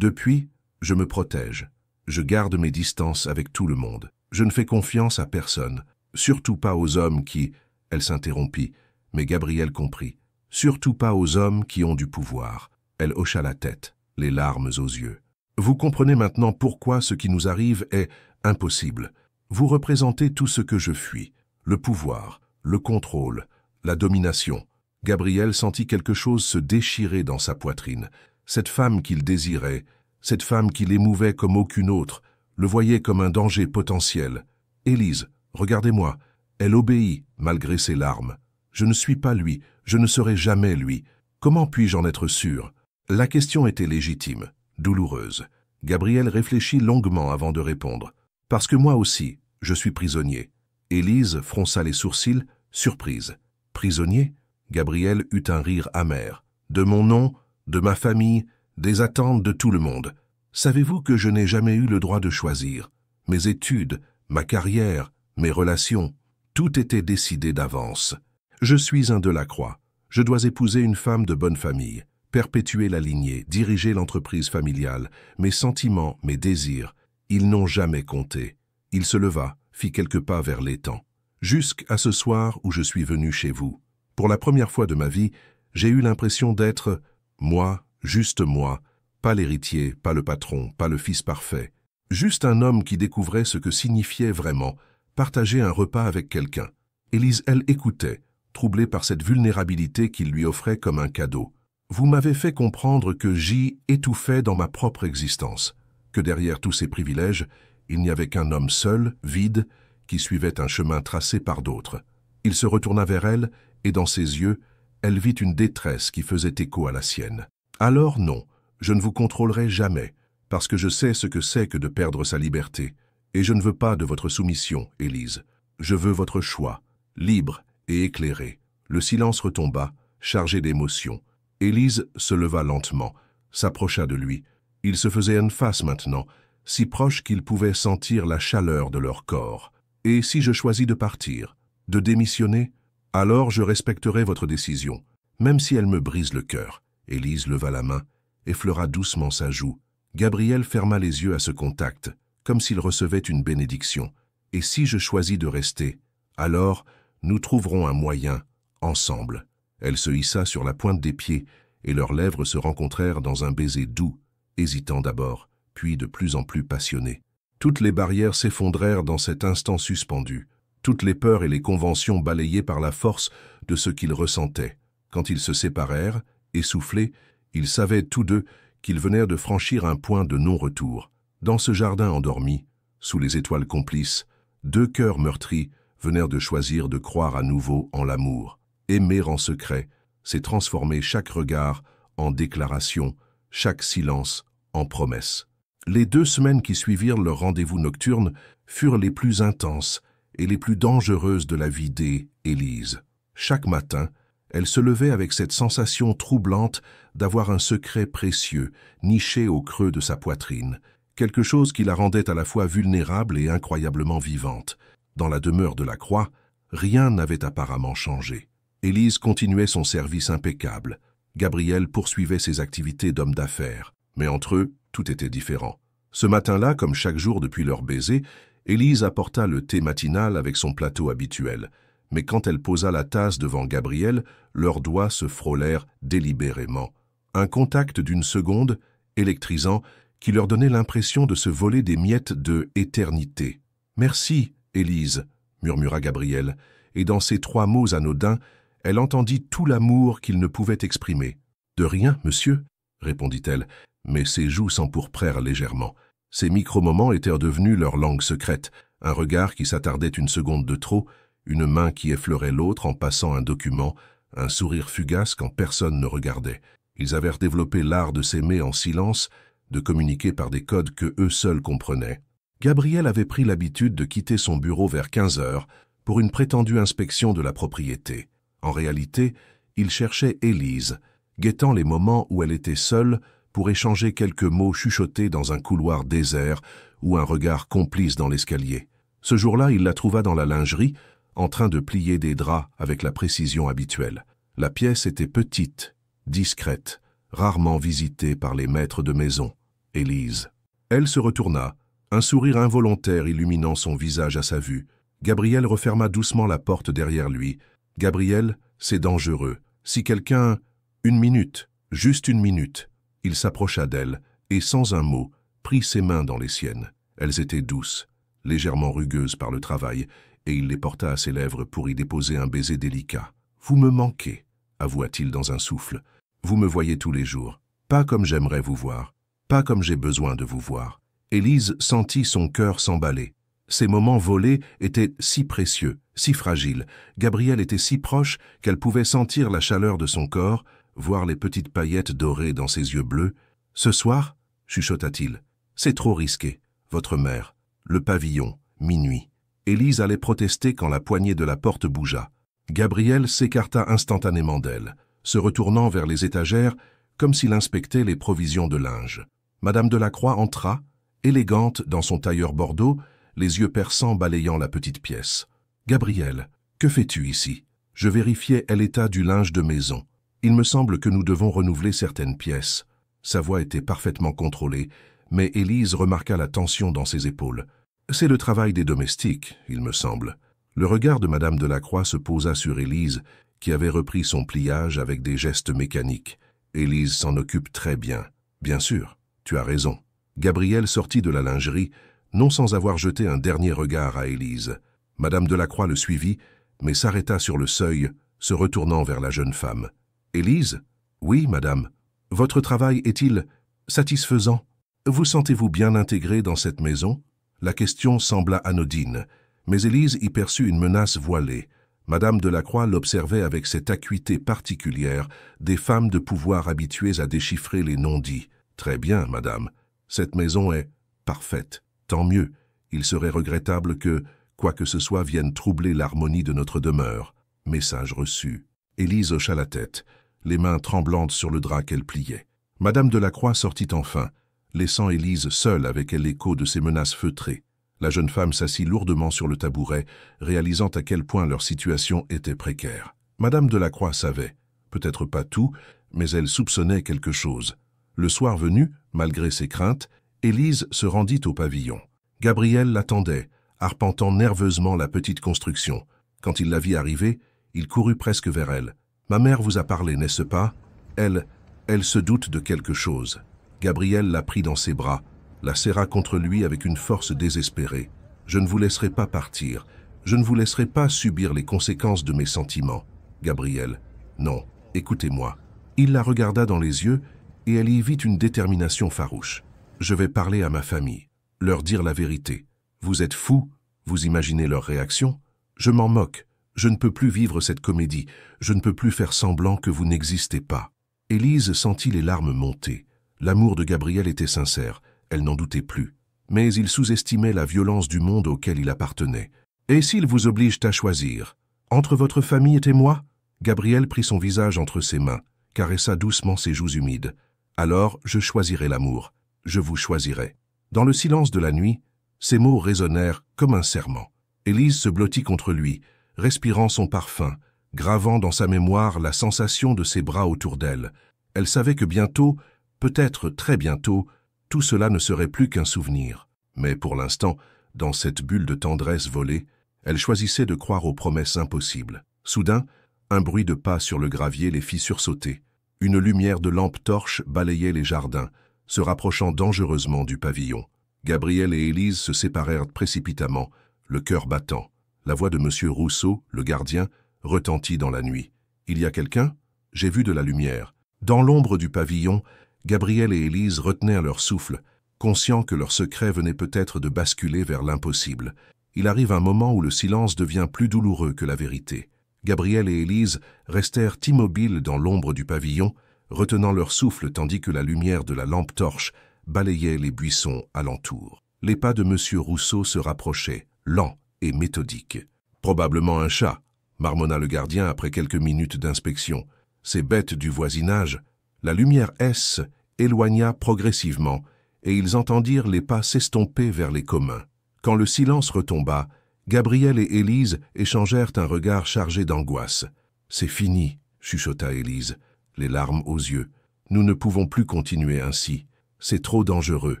je me protège. Je garde mes distances avec tout le monde. Je ne fais confiance à personne. Surtout pas aux hommes qui... Elle s'interrompit, mais Gabriel comprit. Surtout pas aux hommes qui ont du pouvoir. Elle hocha la tête, les larmes aux yeux. Vous comprenez maintenant pourquoi ce qui nous arrive est impossible. Vous représentez tout ce que je fuis. Le pouvoir, le contrôle, la domination. Gabriel sentit quelque chose se déchirer dans sa poitrine. Cette femme qu'il désirait, cette femme qui l'émouvait comme aucune autre, le voyait comme un danger potentiel. Élise, regardez-moi, elle obéit malgré ses larmes. Je ne suis pas lui, je ne serai jamais lui. Comment puis-je en être sûr? La question était légitime, douloureuse. Gabriel réfléchit longuement avant de répondre. Parce que moi aussi, je suis prisonnier. Élise fronça les sourcils, surprise. Prisonnier? Gabriel eut un rire amer. de mon nom, de ma famille, des attentes de tout le monde. Savez-vous que je n'ai jamais eu le droit de choisir? Mes études, ma carrière, mes relations, tout était décidé d'avance. Je suis un Delacroix. Je dois épouser une femme de bonne famille, perpétuer la lignée, diriger l'entreprise familiale. Mes sentiments, mes désirs, ils n'ont jamais compté. Il se leva, fit quelques pas vers l'étang. Jusqu'à ce soir où je suis venu chez vous. Pour la première fois de ma vie, j'ai eu l'impression d'être moi, juste moi, pas l'héritier, pas le patron, pas le fils parfait. Juste un homme qui découvrait ce que signifiait vraiment partager un repas avec quelqu'un. Élise, elle écoutait, troublée par cette vulnérabilité qu'il lui offrait comme un cadeau. Vous m'avez fait comprendre que j'y étouffais dans ma propre existence, que derrière tous ces privilèges, il n'y avait qu'un homme seul, vide, qui suivait un chemin tracé par d'autres. Il se retourna vers elle, et dans ses yeux, elle vit une détresse qui faisait écho à la sienne. Alors non, je ne vous contrôlerai jamais, parce que je sais ce que c'est que de perdre sa liberté, et je ne veux pas de votre soumission, Élise. Je veux votre choix, libre et éclairé. Le silence retomba, chargé d'émotion. Élise se leva lentement, s'approcha de lui. Il se faisait une face maintenant, si proche qu'il pouvait sentir la chaleur de leur corps. Et si je choisis de partir, de démissionner, alors je respecterai votre décision, même si elle me brise le cœur. Élise leva la main, effleura doucement sa joue. Gabriel ferma les yeux à ce contact, comme s'il recevait une bénédiction. Et si je choisis de rester, alors nous trouverons un moyen, ensemble. Elle se hissa sur la pointe des pieds, et leurs lèvres se rencontrèrent dans un baiser doux, hésitant d'abord, puis de plus en plus passionné. Toutes les barrières s'effondrèrent dans cet instant suspendu, toutes les peurs et les conventions balayées par la force de ce qu'ils ressentaient. Quand ils se séparèrent, essoufflés, ils savaient tous deux qu'ils venaient de franchir un point de non-retour. Dans ce jardin endormi, sous les étoiles complices, deux cœurs meurtris venèrent de choisir de croire à nouveau en l'amour. Aimer en secret, c'est transformer chaque regard en déclaration, chaque silence en promesse. Les 2 semaines qui suivirent leur rendez-vous nocturne furent les plus intenses et les plus dangereuses de la vie d'Élise. Chaque matin, elle se levait avec cette sensation troublante d'avoir un secret précieux niché au creux de sa poitrine, quelque chose qui la rendait à la fois vulnérable et incroyablement vivante. Dans la demeure de la Croix, rien n'avait apparemment changé. Élise continuait son service impeccable. Gabriel poursuivait ses activités d'homme d'affaires. Mais entre eux, tout était différent. Ce matin-là, comme chaque jour depuis leur baiser, Élise apporta le thé matinal avec son plateau habituel. Mais quand elle posa la tasse devant Gabriel, leurs doigts se frôlèrent délibérément. Un contact d'une seconde, électrisant, qui leur donnait l'impression de se voler des miettes de éternité. « Merci, Élise », murmura Gabriel, et dans ces 3 mots anodins, elle entendit tout l'amour qu'il ne pouvait exprimer. « De rien, monsieur », répondit-elle, mais ses joues s'empourprèrent légèrement. Ces micro-moments étaient devenus leur langue secrète, un regard qui s'attardait une seconde de trop, une main qui effleurait l'autre en passant un document, un sourire fugace quand personne ne regardait. Ils avaient développé l'art de s'aimer en silence, de communiquer par des codes que eux seuls comprenaient. Gabriel avait pris l'habitude de quitter son bureau vers 15 heures pour une prétendue inspection de la propriété. En réalité, il cherchait Élise, guettant les moments où elle était seule pour échanger quelques mots chuchotés dans un couloir désert ou un regard complice dans l'escalier. Ce jour-là, il la trouva dans la lingerie, en train de plier des draps avec la précision habituelle. La pièce était petite, discrète, rarement visitée par les maîtres de maison. Élise. Elle se retourna, un sourire involontaire illuminant son visage à sa vue. Gabriel referma doucement la porte derrière lui. « Gabriel, c'est dangereux. Si quelqu'un... » « 1 minute, juste 1 minute. » Il s'approcha d'elle et, sans un mot, prit ses mains dans les siennes. Elles étaient douces, légèrement rugueuses par le travail, et il les porta à ses lèvres pour y déposer un baiser délicat. « Vous me manquez, » avoua-t-il dans un souffle. « Vous me voyez tous les jours. Pas comme j'aimerais vous voir, pas comme j'ai besoin de vous voir. » Élise sentit son cœur s'emballer. Ces moments volés étaient si précieux, si fragiles. Gabriel était si proche qu'elle pouvait sentir la chaleur de son corps, voir les petites paillettes dorées dans ses yeux bleus. « Ce soir, » chuchota-t-il, « c'est trop risqué. Votre mère, le pavillon, minuit. » Élise allait protester quand la poignée de la porte bougea. Gabriel s'écarta instantanément d'elle. se retournant vers les étagères comme s'il inspectait les provisions de linge. Madame Delacroix entra, élégante dans son tailleur bordeaux, les yeux perçants balayant la petite pièce. « Gabriel, que fais-tu ici ?» Je vérifiais l'état du linge de maison. Il me semble que nous devons renouveler certaines pièces. Sa voix était parfaitement contrôlée, mais Élise remarqua la tension dans ses épaules. « C'est le travail des domestiques, il me semble. » Le regard de Madame Delacroix se posa sur Élise, qui avait repris son pliage avec des gestes mécaniques. Élise s'en occupe très bien. Bien sûr, tu as raison. Gabriel sortit de la lingerie, non sans avoir jeté un dernier regard à Élise. Madame Delacroix le suivit, mais s'arrêta sur le seuil, se retournant vers la jeune femme. « Élise ? Oui, madame. Votre travail est-il satisfaisant? Vous sentez-vous bien intégrée dans cette maison ?» La question sembla anodine, mais Élise y perçut une menace voilée. Madame Delacroix l'observait avec cette acuité particulière des femmes de pouvoir habituées à déchiffrer les non-dits. « Très bien, madame. Cette maison est parfaite. Tant mieux. Il serait regrettable que, quoi que ce soit, vienne troubler l'harmonie de notre demeure. » Message reçu. Élise hocha la tête, les mains tremblantes sur le drap qu'elle pliait. Madame Delacroix sortit enfin, laissant Élise seule avec l'écho de ses menaces feutrées. La jeune femme s'assit lourdement sur le tabouret, réalisant à quel point leur situation était précaire. Madame Delacroix savait, peut-être pas tout, mais elle soupçonnait quelque chose. Le soir venu, malgré ses craintes, Élise se rendit au pavillon. Gabriel l'attendait, arpentant nerveusement la petite construction. Quand il la vit arriver, il courut presque vers elle. « Ma mère vous a parlé, n'est-ce pas ? Elle se doute de quelque chose. » Gabriel la prit dans ses bras, la serra contre lui avec une force désespérée. « Je ne vous laisserai pas partir. Je ne vous laisserai pas subir les conséquences de mes sentiments. Gabriel, non, écoutez-moi. » Il la regarda dans les yeux et elle y vit une détermination farouche. « Je vais parler à ma famille, leur dire la vérité. Vous êtes fous, vous imaginez leur réaction? Je m'en moque. Je ne peux plus vivre cette comédie. Je ne peux plus faire semblant que vous n'existez pas. » Élise sentit les larmes monter. L'amour de Gabriel était sincère, elle n'en doutait plus. Mais il sous-estimait la violence du monde auquel il appartenait. « Et s'ils vous obligent à choisir, entre votre famille et moi ?» Gabriel prit son visage entre ses mains, caressa doucement ses joues humides. « Alors, je choisirai l'amour. Je vous choisirai. » Dans le silence de la nuit, ces mots résonnèrent comme un serment. Élise se blottit contre lui, respirant son parfum, gravant dans sa mémoire la sensation de ses bras autour d'elle. Elle savait que bientôt, peut-être très bientôt, tout cela ne serait plus qu'un souvenir. Mais pour l'instant, dans cette bulle de tendresse volée, elle choisissait de croire aux promesses impossibles. Soudain, un bruit de pas sur le gravier les fit sursauter. Une lumière de lampe torche balayait les jardins, se rapprochant dangereusement du pavillon. Gabriel et Élise se séparèrent précipitamment, le cœur battant. La voix de M. Rousseau, le gardien, retentit dans la nuit. « Il y a quelqu'un ? J'ai vu de la lumière. » Dans l'ombre du pavillon, Gabriel et Élise retenaient leur souffle, conscients que leur secret venait peut-être de basculer vers l'impossible. Il arrive un moment où le silence devient plus douloureux que la vérité. Gabriel et Élise restèrent immobiles dans l'ombre du pavillon, retenant leur souffle tandis que la lumière de la lampe torche balayait les buissons alentour. Les pas de M. Rousseau se rapprochaient, lents et méthodiques. « Probablement un chat », marmonna le gardien après quelques minutes d'inspection. « Ces bêtes du voisinage ». La lumière S éloigna progressivement, et ils entendirent les pas s'estomper vers les communs. Quand le silence retomba, Gabriel et Élise échangèrent un regard chargé d'angoisse. « C'est fini », chuchota Élise, les larmes aux yeux. « Nous ne pouvons plus continuer ainsi. C'est trop dangereux. »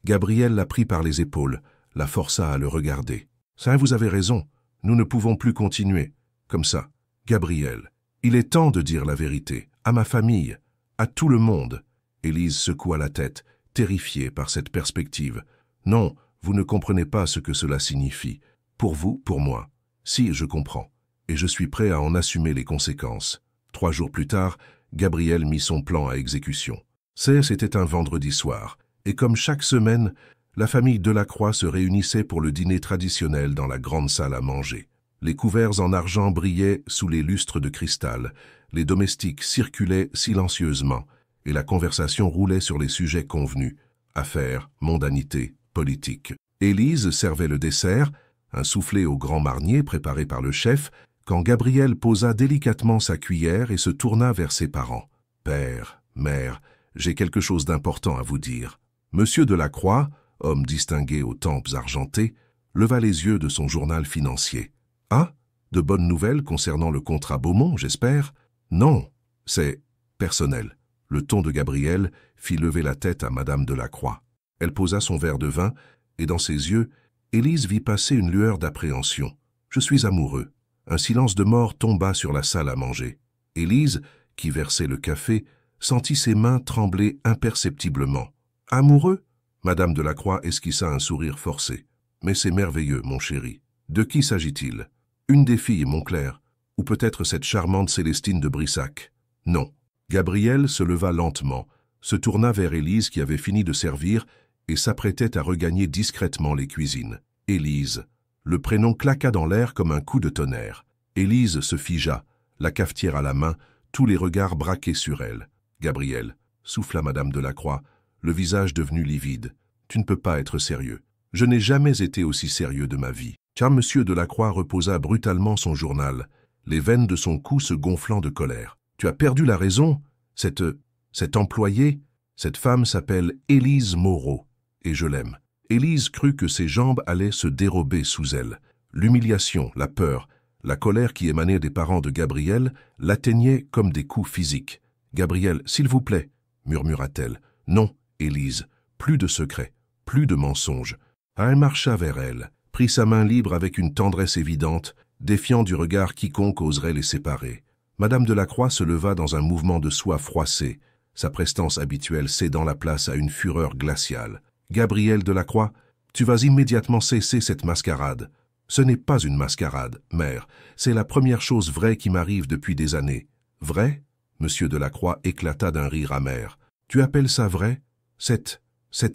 Gabriel la prit par les épaules, la força à le regarder. « Ça, vous avez raison. Nous ne pouvons plus continuer. Comme ça. Gabriel, il est temps de dire la vérité. À ma famille. À tout le monde. » Élise secoua la tête, terrifiée par cette perspective. « Non, vous ne comprenez pas ce que cela signifie. Pour vous, pour moi. Si, je comprends. Et je suis prêt à en assumer les conséquences. » 3 jours plus tard, Gabriel mit son plan à exécution. C'était un vendredi soir, et comme chaque semaine, la famille Delacroix se réunissait pour le dîner traditionnel dans la grande salle à manger. Les couverts en argent brillaient sous les lustres de cristal, les domestiques circulaient silencieusement, et la conversation roulait sur les sujets convenus, affaires, mondanité, politique. Élise servait le dessert, un soufflé au grand marnier préparé par le chef, quand Gabriel posa délicatement sa cuillère et se tourna vers ses parents. « Père, mère, j'ai quelque chose d'important à vous dire. » Monsieur Delacroix, homme distingué aux tempes argentées, leva les yeux de son journal financier. « Ah, de bonnes nouvelles concernant le contrat Beaumont, j'espère ?»« Non, c'est personnel. » Le ton de Gabriel fit lever la tête à Madame Delacroix. Elle posa son verre de vin, et dans ses yeux, Élise vit passer une lueur d'appréhension. « Je suis amoureux. » Un silence de mort tomba sur la salle à manger. Élise, qui versait le café, sentit ses mains trembler imperceptiblement. « Amoureux ?» Madame Delacroix esquissa un sourire forcé. « Mais c'est merveilleux, mon chéri. De qui s'agit-il? Une des filles, Montclair, ou peut-être cette charmante Célestine de Brissac? » Non. Gabriel se leva lentement, se tourna vers Élise qui avait fini de servir et s'apprêtait à regagner discrètement les cuisines. Élise. Le prénom claqua dans l'air comme un coup de tonnerre. Élise se figea, la cafetière à la main, tous les regards braqués sur elle. « Gabriel, » souffla Madame Delacroix, le visage devenu livide. « Tu ne peux pas être sérieux. Je n'ai jamais été aussi sérieux de ma vie. » Car Monsieur Delacroix reposa brutalement son journal, les veines de son cou se gonflant de colère. « Tu as perdu la raison. Cette employée, cette femme s'appelle Élise Moreau, et je l'aime. » Élise crut que ses jambes allaient se dérober sous elle. L'humiliation, la peur, la colère qui émanait des parents de Gabriel l'atteignaient comme des coups physiques. « Gabriel, s'il vous plaît, » murmura-t-elle. « Non, Élise, plus de secrets, plus de mensonges. » Elle marcha vers elle, prit sa main libre avec une tendresse évidente, défiant du regard quiconque oserait les séparer. Madame Delacroix se leva dans un mouvement de soie froissée, sa prestance habituelle cédant la place à une fureur glaciale. « Gabriel Delacroix, tu vas immédiatement cesser cette mascarade. » « Ce n'est pas une mascarade, mère. C'est la première chose vraie qui m'arrive depuis des années. »« Vrai ?» Monsieur Delacroix éclata d'un rire amer. « Tu appelles ça vrai? Cette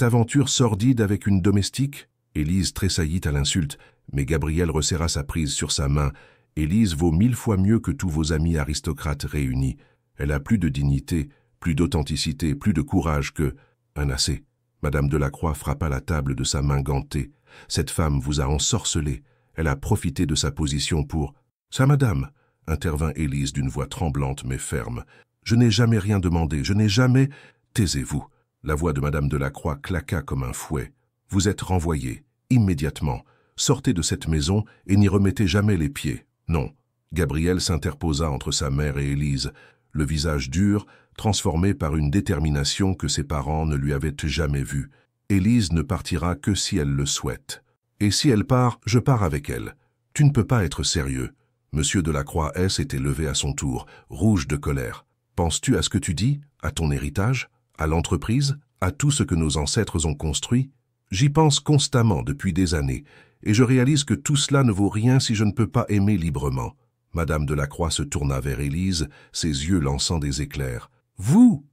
aventure sordide avec une domestique ?» Élise tressaillit à l'insulte, mais Gabriel resserra sa prise sur sa main. « Élise vaut 1000 fois mieux que tous vos amis aristocrates réunis. Elle a plus de dignité, plus d'authenticité, plus de courage que... » Un assez. Madame Delacroix frappa la table de sa main gantée. « Cette femme vous a ensorcelé. Elle a profité de sa position pour... »« Ça, madame !» intervint Élise d'une voix tremblante mais ferme. « Je n'ai jamais rien demandé, je n'ai jamais... » « Taisez-vous !» La voix de Madame Delacroix claqua comme un fouet. « Vous êtes renvoyé, immédiatement. Sortez de cette maison et n'y remettez jamais les pieds. » « Non. » Gabriel s'interposa entre sa mère et Élise, le visage dur, transformé par une détermination que ses parents ne lui avaient jamais vue. « Élise ne partira que si elle le souhaite. Et si elle part, je pars avec elle. Tu ne peux pas être sérieux. » Monsieur Delacroix s'était levé à son tour, rouge de colère. « Penses-tu à ce que tu dis, à ton héritage, à l'entreprise, à tout ce que nos ancêtres ont construit? J'y pense constamment depuis des années, et je réalise que tout cela ne vaut rien si je ne peux pas aimer librement. » Madame Delacroix se tourna vers Élise, ses yeux lançant des éclairs. « Vous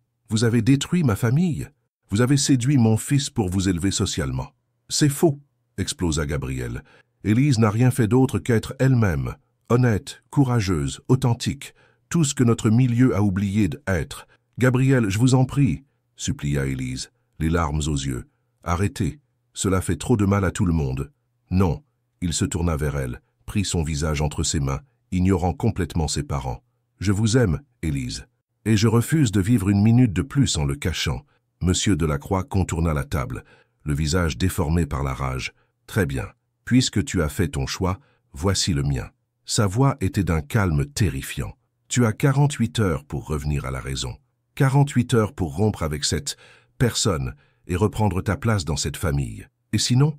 avez détruit ma famille. Vous avez séduit mon fils pour vous élever socialement. »« C'est faux !» explosa Gabriel. « Élise n'a rien fait d'autre qu'être elle-même, honnête, courageuse, authentique, tout ce que notre milieu a oublié d'être. Gabriel, je vous en prie, » supplia Élise, les larmes aux yeux. « Arrêtez, cela fait trop de mal à tout le monde. » Non, il se tourna vers elle, prit son visage entre ses mains, ignorant complètement ses parents. « Je vous aime, Élise, et je refuse de vivre une minute de plus en le cachant. » Monsieur Delacroix contourna la table, le visage déformé par la rage. « Très bien, puisque tu as fait ton choix, voici le mien. » Sa voix était d'un calme terrifiant. « Tu as 48 heures pour revenir à la raison. 48 heures pour rompre avec cette personne et reprendre ta place dans cette famille. Et sinon,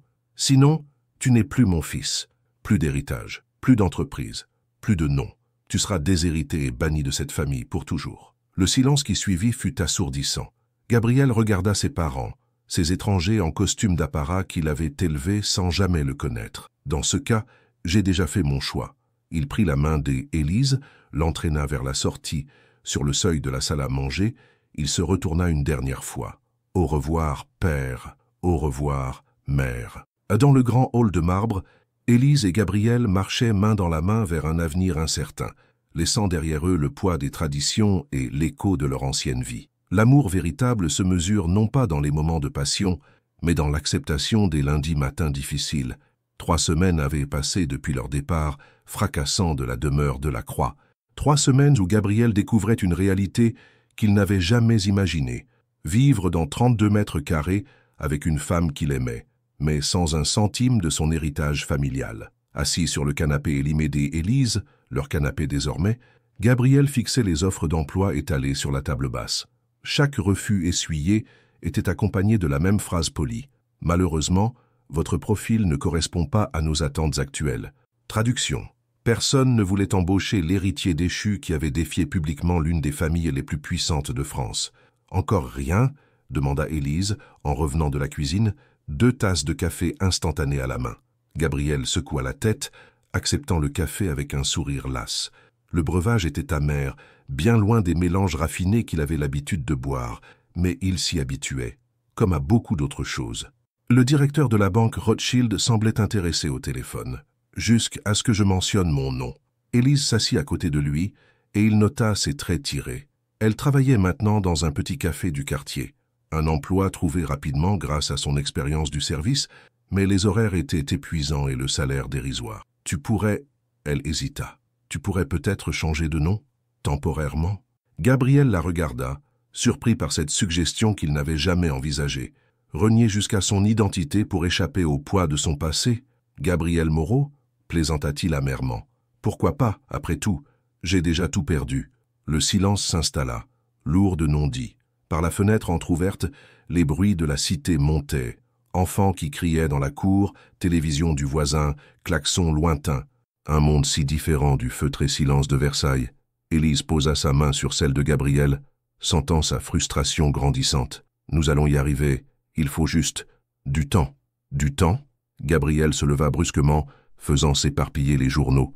tu n'es plus mon fils. Plus d'héritage, plus d'entreprise, plus de nom. Tu seras déshérité et banni de cette famille pour toujours. » Le silence qui suivit fut assourdissant. Gabriel regarda ses parents, ces étrangers en costume d'apparat qu'il avait élevés sans jamais le connaître. « Dans ce cas, j'ai déjà fait mon choix. » Il prit la main d'Élise, l'entraîna vers la sortie. Sur le seuil de la salle à manger, il se retourna une dernière fois. « Au revoir, père. Au revoir, mère. » Dans le grand hall de marbre, Élise et Gabriel marchaient main dans la main vers un avenir incertain, laissant derrière eux le poids des traditions et l'écho de leur ancienne vie. L'amour véritable se mesure non pas dans les moments de passion, mais dans l'acceptation des lundis matins difficiles, 3 semaines avaient passé depuis leur départ, fracassant de la demeure de la Croix. 3 semaines où Gabriel découvrait une réalité qu'il n'avait jamais imaginée. Vivre dans 32 mètres carrés avec une femme qu'il aimait, mais sans un centime de son héritage familial. Assis sur le canapé Élimédée et Lise, leur canapé désormais, Gabriel fixait les offres d'emploi étalées sur la table basse. Chaque refus essuyé était accompagné de la même phrase polie. « Malheureusement, votre profil ne correspond pas à nos attentes actuelles. » Traduction. Personne ne voulait embaucher l'héritier déchu qui avait défié publiquement l'une des familles les plus puissantes de France. « Encore rien ?» demanda Élise, en revenant de la cuisine, 2 tasses de café instantanées à la main. Gabriel secoua la tête, acceptant le café avec un sourire las. Le breuvage était amer, bien loin des mélanges raffinés qu'il avait l'habitude de boire, mais il s'y habituait, comme à beaucoup d'autres choses. Le directeur de la banque Rothschild semblait intéressé au téléphone. « Jusqu'à ce que je mentionne mon nom. » Élise s'assit à côté de lui, et il nota ses traits tirés. Elle travaillait maintenant dans un petit café du quartier. Un emploi trouvé rapidement grâce à son expérience du service, mais les horaires étaient épuisants et le salaire dérisoire. « Tu pourrais... » Elle hésita. « Tu pourrais peut-être changer de nom, temporairement ?» Gabriel la regarda, surpris par cette suggestion qu'il n'avait jamais envisagée. Renier jusqu'à son identité pour échapper au poids de son passé? Gabriel Moreau, plaisanta-t-il amèrement. Pourquoi pas, après tout? J'ai déjà tout perdu. Le silence s'installa, lourd de non-dits. Par la fenêtre entr'ouverte, les bruits de la cité montaient. Enfants qui criaient dans la cour, télévision du voisin, klaxons lointains. Un monde si différent du feutré silence de Versailles. Élise posa sa main sur celle de Gabriel, sentant sa frustration grandissante. Nous allons y arriver. Il faut juste du temps. Du temps? Gabriel se leva brusquement, faisant s'éparpiller les journaux.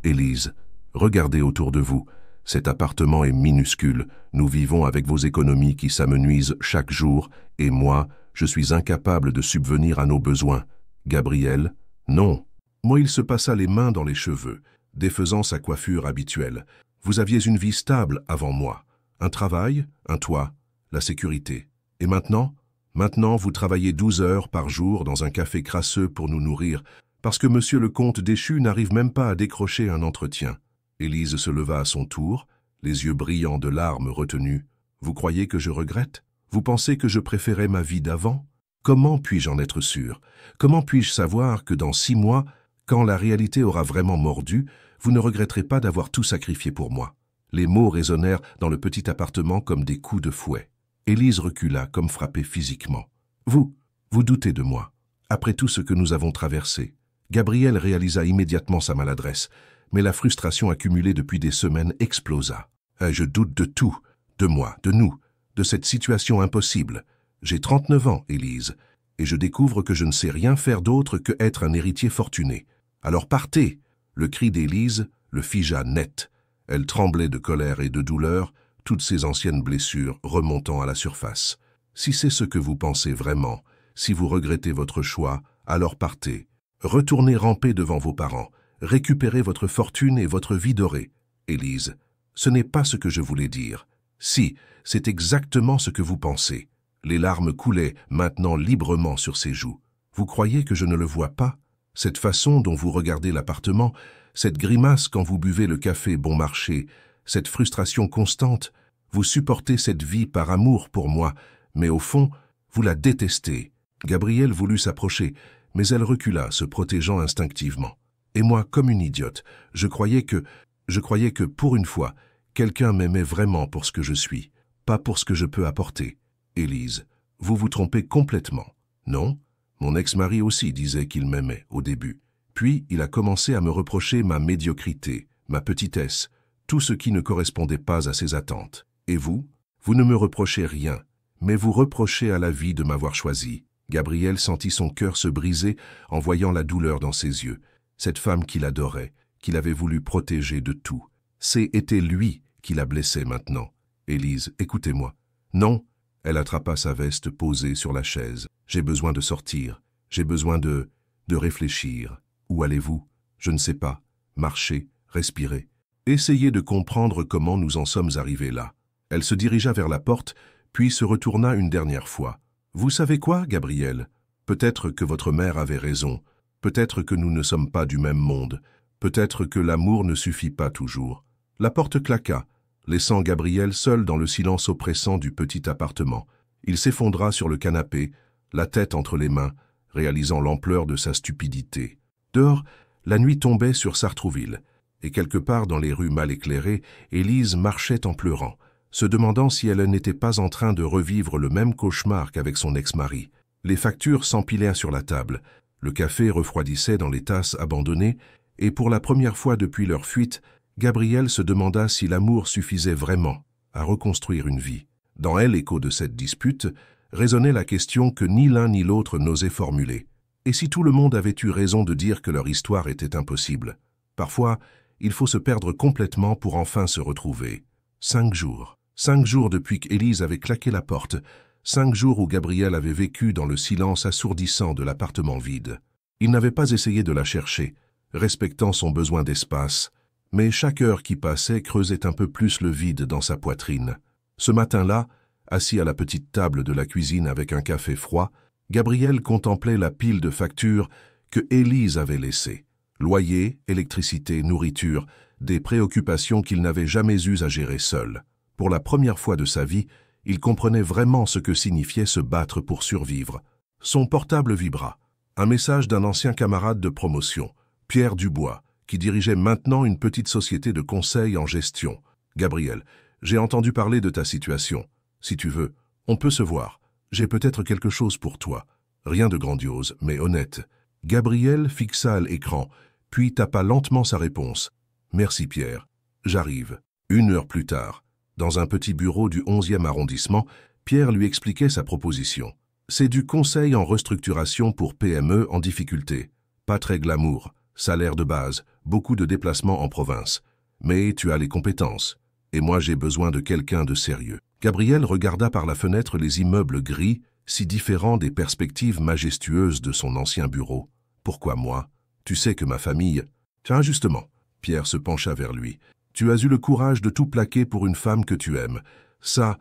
Élise, regardez autour de vous. Cet appartement est minuscule. Nous vivons avec vos économies qui s'amenuisent chaque jour, et moi, je suis incapable de subvenir à nos besoins. Gabriel, non. Moi, il se passa les mains dans les cheveux, défaisant sa coiffure habituelle. Vous aviez une vie stable avant moi. Un travail, un toit, la sécurité. Et maintenant? Maintenant, vous travaillez 12 heures par jour dans un café crasseux pour nous nourrir, parce que monsieur le comte déchu n'arrive même pas à décrocher un entretien. Élise se leva à son tour, les yeux brillants de larmes retenues. Vous croyez que je regrette? Vous pensez que je préférais ma vie d'avant? Comment puis-je en être sûr? Comment puis-je savoir que dans 6 mois, quand la réalité aura vraiment mordu, vous ne regretterez pas d'avoir tout sacrifié pour moi? Les mots résonnèrent dans le petit appartement comme des coups de fouet. Élise recula comme frappée physiquement. Vous doutez de moi. Après tout ce que nous avons traversé. Gabriel réalisa immédiatement sa maladresse, mais la frustration accumulée depuis des semaines explosa. Je doute de tout, de moi, de nous, de cette situation impossible. J'ai 39 ans, Élise, et je découvre que je ne sais rien faire d'autre que être un héritier fortuné. Alors partez! Le cri d'Élise le figea net. Elle tremblait de colère et de douleur, toutes ses anciennes blessures remontant à la surface. Si c'est ce que vous pensez vraiment, si vous regrettez votre choix, alors partez. Retournez ramper devant vos parents, récupérez votre fortune et votre vie dorée. Élise, ce n'est pas ce que je voulais dire. Si, c'est exactement ce que vous pensez. Les larmes coulaient maintenant librement sur ses joues. Vous croyez que je ne le vois pas? Cette façon dont vous regardez l'appartement, cette grimace quand vous buvez le café bon marché, cette frustration constante, vous supportez cette vie par amour pour moi, mais au fond, vous la détestez. Gabrielle voulut s'approcher, mais elle recula, se protégeant instinctivement. Et moi, comme une idiote, je croyais que pour une fois, quelqu'un m'aimait vraiment pour ce que je suis, pas pour ce que je peux apporter. Élise, vous vous trompez complètement. Non? Mon ex-mari aussi disait qu'il m'aimait au début. Puis, il a commencé à me reprocher ma médiocrité, ma petitesse, tout ce qui ne correspondait pas à ses attentes. Et vous? Vous ne me reprochez rien, mais vous reprochez à la vie de m'avoir choisi. Gabriel sentit son cœur se briser en voyant la douleur dans ses yeux. Cette femme qu'il adorait, qu'il avait voulu protéger de tout. C'était lui qui la blessait maintenant. Élise, écoutez-moi. Non, elle attrapa sa veste posée sur la chaise. J'ai besoin de sortir. J'ai besoin de réfléchir. Où allez-vous? Je ne sais pas. Marcher, respirer. Essayez de comprendre comment nous en sommes arrivés là. Elle se dirigea vers la porte, puis se retourna une dernière fois. Vous savez quoi, Gabriel? Peut-être que votre mère avait raison. Peut-être que nous ne sommes pas du même monde. Peut-être que l'amour ne suffit pas toujours. La porte claqua, laissant Gabriel seul dans le silence oppressant du petit appartement. Il s'effondra sur le canapé, la tête entre les mains, réalisant l'ampleur de sa stupidité. Dehors, la nuit tombait sur Sartrouville, et quelque part dans les rues mal éclairées, Élise marchait en pleurant, se demandant si elle n'était pas en train de revivre le même cauchemar qu'avec son ex-mari. Les factures s'empilèrent sur la table, le café refroidissait dans les tasses abandonnées, et pour la première fois depuis leur fuite, Gabriel se demanda si l'amour suffisait vraiment à reconstruire une vie. Dans elle, écho de cette dispute, résonnait la question que ni l'un ni l'autre n'osait formuler. Et si tout le monde avait eu raison de dire que leur histoire était impossible? Parfois, il faut se perdre complètement pour enfin se retrouver. 5 jours. 5 jours depuis qu'Élise avait claqué la porte. 5 jours où Gabriel avait vécu dans le silence assourdissant de l'appartement vide. Il n'avait pas essayé de la chercher, respectant son besoin d'espace, mais chaque heure qui passait creusait un peu plus le vide dans sa poitrine. Ce matin-là, assis à la petite table de la cuisine avec un café froid, Gabriel contemplait la pile de factures que Élise avait laissées. Loyer, électricité, nourriture, des préoccupations qu'il n'avait jamais eues à gérer seul. Pour la première fois de sa vie, il comprenait vraiment ce que signifiait se battre pour survivre. Son portable vibra. Un message d'un ancien camarade de promotion, Pierre Dubois, qui dirigeait maintenant une petite société de conseil en gestion. « Gabriel, j'ai entendu parler de ta situation. Si tu veux, on peut se voir. J'ai peut-être quelque chose pour toi. Rien de grandiose, mais honnête. » Gabriel fixa l'écran, puis tapa lentement sa réponse. « Merci Pierre. J'arrive. » 1 heure plus tard, dans un petit bureau du 11e arrondissement, Pierre lui expliquait sa proposition. C'est du conseil en restructuration pour PME en difficulté. Pas très glamour, salaire de base, beaucoup de déplacements en province. Mais tu as les compétences. Et moi j'ai besoin de quelqu'un de sérieux. Gabriel regarda par la fenêtre les immeubles gris, si différents des perspectives majestueuses de son ancien bureau. Pourquoi moi? Tu sais que ma famille... Tiens, justement. Pierre se pencha vers lui. Tu as eu le courage de tout plaquer pour une femme que tu aimes. Ça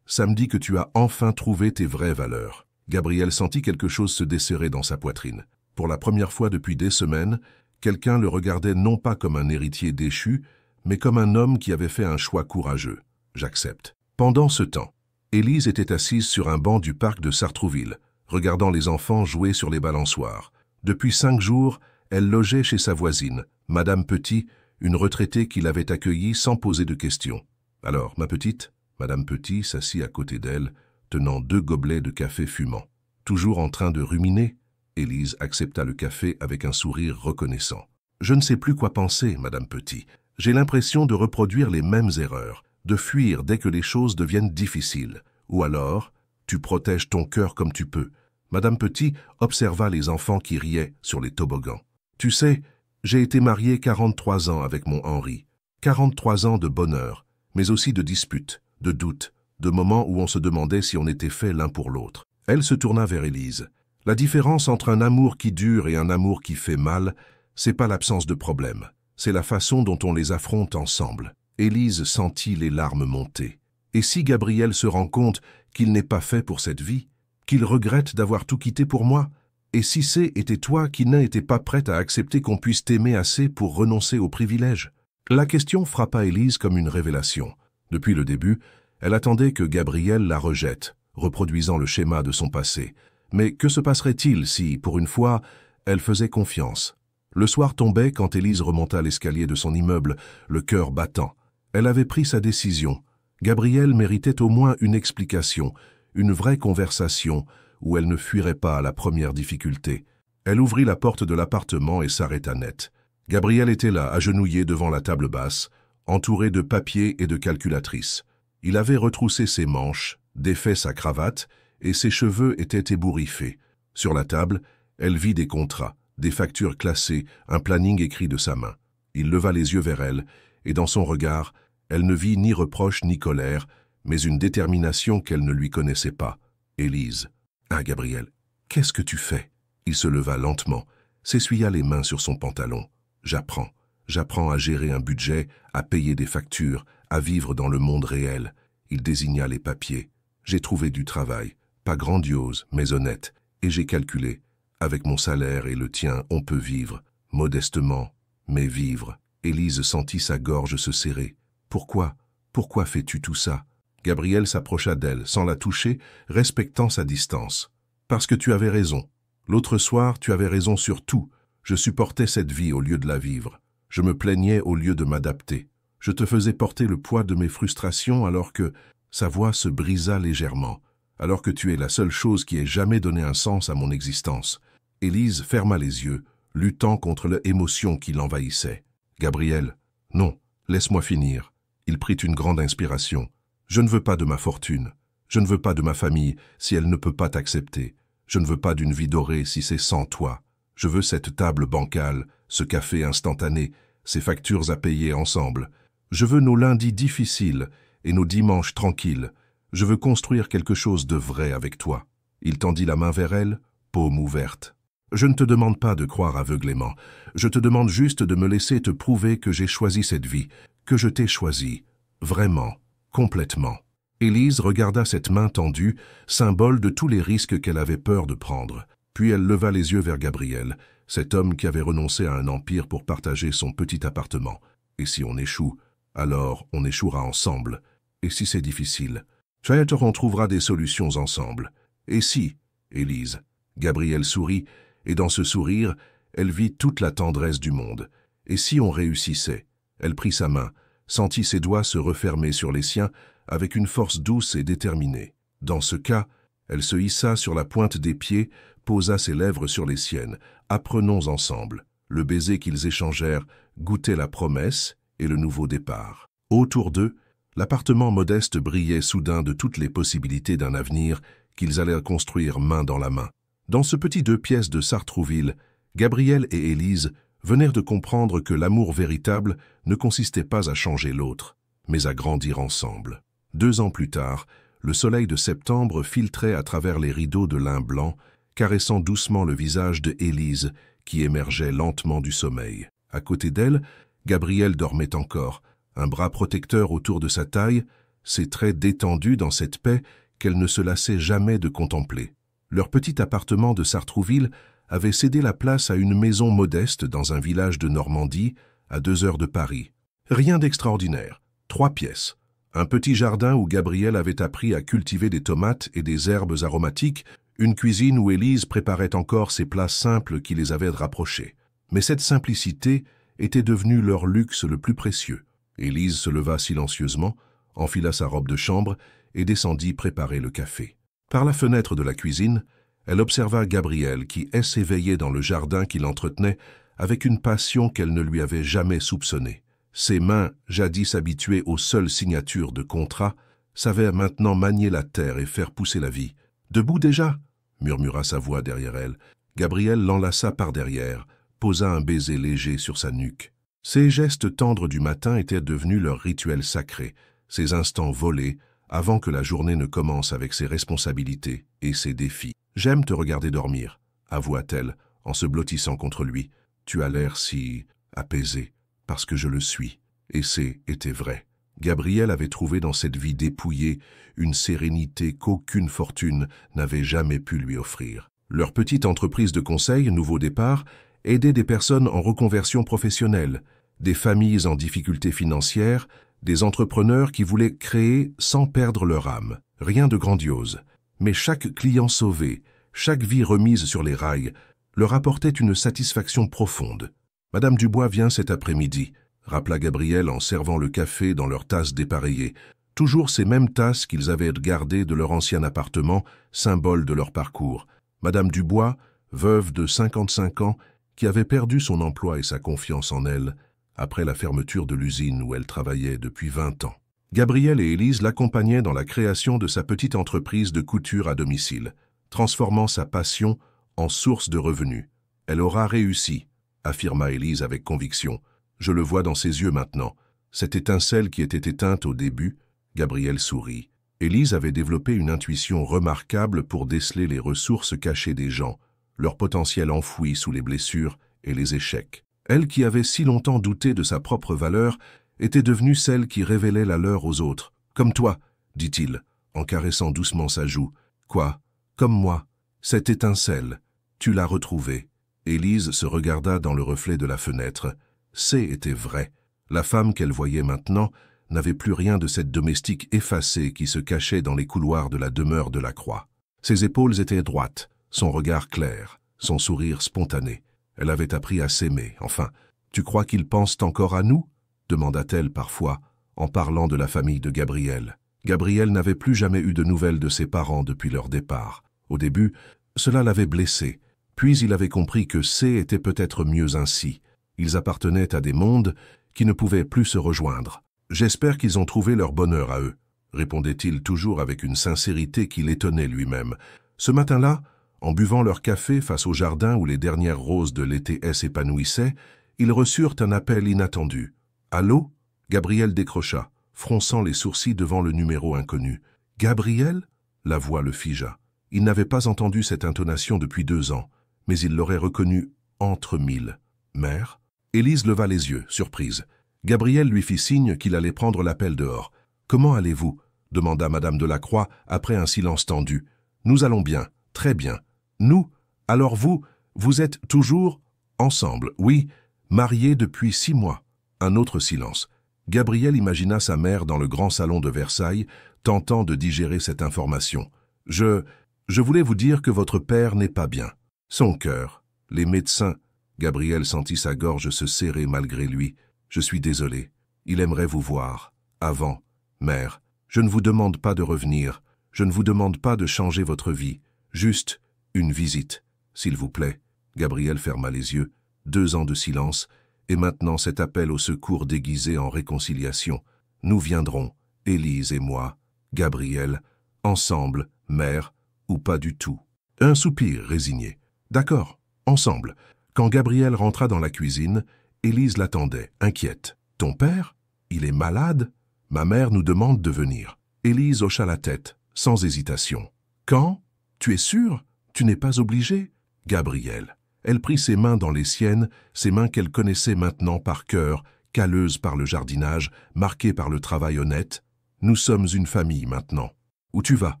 me dit que tu as enfin trouvé tes vraies valeurs. Gabriel sentit quelque chose se desserrer dans sa poitrine. Pour la première fois depuis des semaines, quelqu'un le regardait non pas comme un héritier déchu, mais comme un homme qui avait fait un choix courageux. J'accepte. Pendant ce temps, Élise était assise sur un banc du parc de Sartrouville, regardant les enfants jouer sur les balançoires. Depuis 5 jours, elle logeait chez sa voisine, Madame Petit, une retraitée qui l'avait accueillie sans poser de questions. « Alors, ma petite ?» Madame Petit s'assit à côté d'elle, tenant 2 gobelets de café fumant. Toujours en train de ruminer, Élise accepta le café avec un sourire reconnaissant. « Je ne sais plus quoi penser, Madame Petit. J'ai l'impression de reproduire les mêmes erreurs, de fuir dès que les choses deviennent difficiles. Ou alors, tu protèges ton cœur comme tu peux. » Madame Petit observa les enfants qui riaient sur les toboggans. « Tu sais, j'ai été mariée 43 ans avec mon Henri. 43 ans de bonheur, mais aussi de disputes, de doutes, de moments où on se demandait si on était fait l'un pour l'autre. » Elle se tourna vers Élise. « La différence entre un amour qui dure et un amour qui fait mal, c'est pas l'absence de problème. C'est la façon dont on les affronte ensemble. » Élise sentit les larmes monter. Et si Gabriel se rend compte qu'il n'est pas fait pour cette vie, qu'il regrette d'avoir tout quitté pour moi? Et si c'était toi qui n'étais pas prête à accepter qu'on puisse t'aimer assez pour renoncer aux privilèges? La question frappa Élise comme une révélation. Depuis le début, elle attendait que Gabriel la rejette, reproduisant le schéma de son passé. Mais que se passerait-il si, pour une fois, elle faisait confiance? Le soir tombait quand Élise remonta l'escalier de son immeuble, le cœur battant. Elle avait pris sa décision. Gabriel méritait au moins une explication, une vraie conversation, où elle ne fuirait pas à la première difficulté. Elle ouvrit la porte de l'appartement et s'arrêta net. Gabriel était là, agenouillé devant la table basse, entouré de papiers et de calculatrices. Il avait retroussé ses manches, défait sa cravate, et ses cheveux étaient ébouriffés. Sur la table, elle vit des contrats, des factures classées, un planning écrit de sa main. Il leva les yeux vers elle, et dans son regard, elle ne vit ni reproche ni colère, mais une détermination qu'elle ne lui connaissait pas. « Élise. »« Ah, Gabriel, qu'est-ce que tu fais ?» Il se leva lentement, s'essuya les mains sur son pantalon. « J'apprends. J'apprends à gérer un budget, à payer des factures, à vivre dans le monde réel. » Il désigna les papiers. « J'ai trouvé du travail, pas grandiose, mais honnête, et j'ai calculé. Avec mon salaire et le tien, on peut vivre, modestement, mais vivre. Élise sentit sa gorge se serrer. Pourquoi? Pourquoi fais-tu tout ça? Gabriel s'approcha d'elle, sans la toucher, respectant sa distance. Parce que tu avais raison. L'autre soir, tu avais raison sur tout. Je supportais cette vie au lieu de la vivre. Je me plaignais au lieu de m'adapter. Je te faisais porter le poids de mes frustrations alors que sa voix se brisa légèrement, alors que tu es la seule chose qui ait jamais donné un sens à mon existence. Élise ferma les yeux, luttant contre l'émotion qui l'envahissait. Gabriel, non, laisse-moi finir. Il prit une grande inspiration. Je ne veux pas de ma fortune. Je ne veux pas de ma famille si elle ne peut pas t'accepter. Je ne veux pas d'une vie dorée si c'est sans toi. Je veux cette table bancale, ce café instantané, ces factures à payer ensemble. Je veux nos lundis difficiles et nos dimanches tranquilles. Je veux construire quelque chose de vrai avec toi. Il tendit la main vers elle, paume ouverte. Je ne te demande pas de croire aveuglément. Je te demande juste de me laisser te prouver que j'ai choisi cette vie, que je t'ai choisi. Vraiment, complètement. Élise regarda cette main tendue, symbole de tous les risques qu'elle avait peur de prendre. Puis elle leva les yeux vers Gabriel, cet homme qui avait renoncé à un empire pour partager son petit appartement. Et si on échoue, alors on échouera ensemble. Et si c'est difficile, peut-être on trouvera des solutions ensemble. Et si, Élise? Gabriel sourit, et dans ce sourire, elle vit toute la tendresse du monde. Et si on réussissait? Elle prit sa main, sentit ses doigts se refermer sur les siens avec une force douce et déterminée. Dans ce cas, elle se hissa sur la pointe des pieds, posa ses lèvres sur les siennes. Apprenons ensemble. Le baiser qu'ils échangèrent goûtait la promesse et le nouveau départ. Autour d'eux, l'appartement modeste brillait soudain de toutes les possibilités d'un avenir qu'ils allaient construire main dans la main. Dans ce petit 2 pièces de Sartrouville, Gabriel et Élise venèrent de comprendre que l'amour véritable ne consistait pas à changer l'autre, mais à grandir ensemble. 2 ans plus tard, le soleil de septembre filtrait à travers les rideaux de lin blanc, caressant doucement le visage de Élise qui émergeait lentement du sommeil. À côté d'elle, Gabriel dormait encore, un bras protecteur autour de sa taille, ses traits détendus dans cette paix qu'elle ne se lassait jamais de contempler. Leur petit appartement de Sartrouville avait cédé la place à une maison modeste dans un village de Normandie, à 2 heures de Paris. Rien d'extraordinaire, 3 pièces. Un petit jardin où Gabriel avait appris à cultiver des tomates et des herbes aromatiques, une cuisine où Élise préparait encore ces plats simples qui les avaient rapprochés. Mais cette simplicité était devenue leur luxe le plus précieux. Élise se leva silencieusement, enfila sa robe de chambre et descendit préparer le café. Par la fenêtre de la cuisine, elle observa Gabriel qui s'éveillait dans le jardin qu'il entretenait avec une passion qu'elle ne lui avait jamais soupçonnée. Ses mains, jadis habituées aux seules signatures de contrats, savaient maintenant manier la terre et faire pousser la vie. « Debout déjà » murmura sa voix derrière elle. Gabriel l'enlaça par derrière, posa un baiser léger sur sa nuque. Ces gestes tendres du matin étaient devenus leur rituel sacré, ces instants volés, avant que la journée ne commence avec ses responsabilités et ses défis. « J'aime te regarder dormir » avoua-t-elle, en se blottissant contre lui. « Tu as l'air si apaisé. » Parce que je le suis. Et était vrai. Gabriel avait trouvé dans cette vie dépouillée une sérénité qu'aucune fortune n'avait jamais pu lui offrir. Leur petite entreprise de conseil, Nouveau Départ, aidait des personnes en reconversion professionnelle, des familles en difficulté financière, des entrepreneurs qui voulaient créer sans perdre leur âme. Rien de grandiose. Mais chaque client sauvé, chaque vie remise sur les rails, leur apportait une satisfaction profonde. « Madame Dubois vient cet après-midi », rappela Gabriel en servant le café dans leurs tasses dépareillées. Toujours ces mêmes tasses qu'ils avaient gardées de leur ancien appartement, symbole de leur parcours. Madame Dubois, veuve de 55 ans, qui avait perdu son emploi et sa confiance en elle, après la fermeture de l'usine où elle travaillait depuis 20 ans. Gabriel et Élise l'accompagnaient dans la création de sa petite entreprise de couture à domicile, transformant sa passion en source de revenus. Elle aura réussi, affirma Élise avec conviction. Je le vois dans ses yeux maintenant. Cette étincelle qui était éteinte au début, Gabriel sourit. Élise avait développé une intuition remarquable pour déceler les ressources cachées des gens, leur potentiel enfoui sous les blessures et les échecs. Elle qui avait si longtemps douté de sa propre valeur était devenue celle qui révélait la leur aux autres. « Comme toi », dit-il, en caressant doucement sa joue. « Quoi ? Comme moi. Cette étincelle. » Tu l'as retrouvée. Élise se regarda dans le reflet de la fenêtre. C était vrai. La femme qu'elle voyait maintenant n'avait plus rien de cette domestique effacée qui se cachait dans les couloirs de la demeure de la Croix. Ses épaules étaient droites, son regard clair, son sourire spontané. Elle avait appris à s'aimer, enfin. Tu crois qu'ils pensent encore à nous? Demanda-t-elle parfois, en parlant de la famille de Gabriel. Gabriel n'avait plus jamais eu de nouvelles de ses parents depuis leur départ. Au début, cela l'avait blessé. Puis il avait compris que C était peut-être mieux ainsi. Ils appartenaient à des mondes qui ne pouvaient plus se rejoindre. « J'espère qu'ils ont trouvé leur bonheur à eux », répondait-il toujours avec une sincérité qui l'étonnait lui-même. Ce matin-là, en buvant leur café face au jardin où les dernières roses de l'été s'épanouissaient, ils reçurent un appel inattendu. « Allô ?» Gabriel décrocha, fronçant les sourcils devant le numéro inconnu. « Gabriel ?» La voix le figea. Il n'avait pas entendu cette intonation depuis 2 ans, mais il l'aurait reconnue entre mille. « Mère ?» Élise leva les yeux, surprise. Gabriel lui fit signe qu'il allait prendre l'appel dehors. « Comment allez-vous » demanda Madame Delacroix après un silence tendu. « Nous allons bien, très bien. Nous? Alors vous êtes toujours ensemble, oui, mariés depuis 6 mois. » Un autre silence. Gabriel imagina sa mère dans le grand salon de Versailles, tentant de digérer cette information. « Je voulais vous dire que votre père n'est pas bien. Son cœur, les médecins... » Gabriel sentit sa gorge se serrer malgré lui. « Je suis désolé. Il aimerait vous voir. Avant. Mère, je ne vous demande pas de revenir. Je ne vous demande pas de changer votre vie. Juste une visite, s'il vous plaît. » Gabriel ferma les yeux. 2 ans de silence, et maintenant cet appel au secours déguisé en réconciliation. « Nous viendrons, Élise et moi. Gabriel, ensemble, mère, ou pas du tout. » Un soupir résigné. « D'accord, ensemble. » Quand Gabriel rentra dans la cuisine, Élise l'attendait, inquiète. « Ton père? Il est malade? Ma mère nous demande de venir. » Élise hocha la tête, sans hésitation. « Quand? Tu es sûre? Tu n'es pas obligée? » Gabriel. Elle prit ses mains dans les siennes, ses mains qu'elle connaissait maintenant par cœur, calleuses par le jardinage, marquées par le travail honnête. « Nous sommes une famille maintenant. Où tu vas?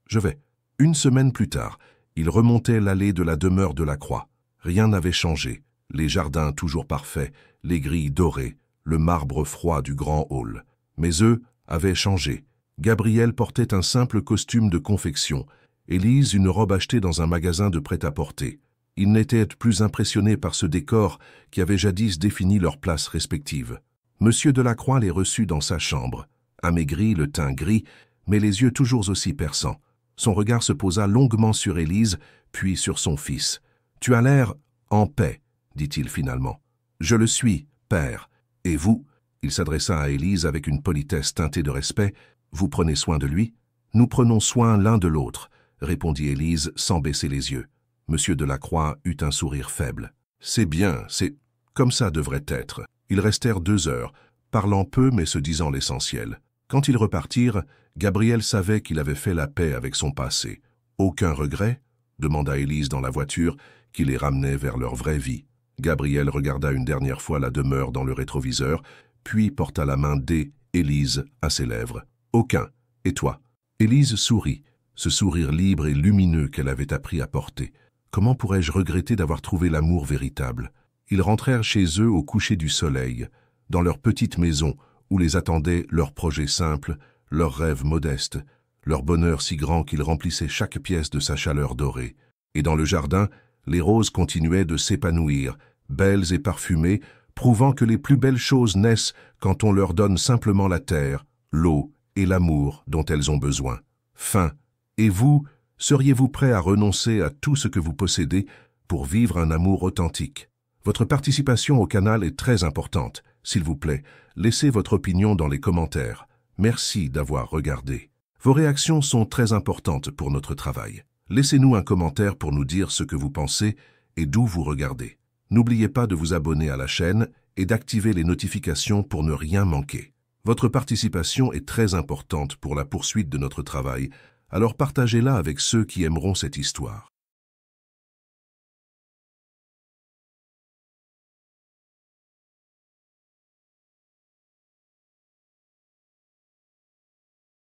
Je vais. » 1 semaine plus tard, il remontait l'allée de la demeure de la Croix. Rien n'avait changé, les jardins toujours parfaits, les grilles dorées, le marbre froid du grand hall. Mais eux avaient changé. Gabriel portait un simple costume de confection, Élise une robe achetée dans un magasin de prêt-à-porter. Ils n'étaient plus impressionnés par ce décor qui avait jadis défini leurs places respectives. Monsieur Delacroix les reçut dans sa chambre, amaigri, le teint gris, mais les yeux toujours aussi perçants. Son regard se posa longuement sur Élise, puis sur son fils. « Tu as l'air en paix, » dit-il finalement. « Je le suis, père. Et vous ?» Il s'adressa à Élise avec une politesse teintée de respect. « Vous prenez soin de lui ?»« Nous prenons soin l'un de l'autre, » répondit Élise sans baisser les yeux. Monsieur Delacroix eut un sourire faible. « C'est bien, c'est comme ça devrait être. » Ils restèrent 2 heures, parlant peu mais se disant l'essentiel. Quand ils repartirent, Gabriel savait qu'il avait fait la paix avec son passé. « Aucun regret ?» demanda Élise dans la voiture, qui les ramenait vers leur vraie vie. Gabriel regarda une dernière fois la demeure dans le rétroviseur, puis porta la main d'Élise à ses lèvres. « Aucun. Et toi ?» Élise sourit, ce sourire libre et lumineux qu'elle avait appris à porter. Comment pourrais-je regretter d'avoir trouvé l'amour véritable? Ils rentrèrent chez eux au coucher du soleil, dans leur petite maison où les attendaient leurs projets simples, leurs rêves modestes, leur bonheur si grand qu'il remplissait chaque pièce de sa chaleur dorée. Et dans le jardin, les roses continuaient de s'épanouir, belles et parfumées, prouvant que les plus belles choses naissent quand on leur donne simplement la terre, l'eau et l'amour dont elles ont besoin. Fin. Et vous, seriez-vous prêt à renoncer à tout ce que vous possédez pour vivre un amour authentique? Votre participation au canal est très importante. S'il vous plaît, laissez votre opinion dans les commentaires. Merci d'avoir regardé. Vos réactions sont très importantes pour notre travail. Laissez-nous un commentaire pour nous dire ce que vous pensez et d'où vous regardez. N'oubliez pas de vous abonner à la chaîne et d'activer les notifications pour ne rien manquer. Votre participation est très importante pour la poursuite de notre travail, alors partagez-la avec ceux qui aimeront cette histoire.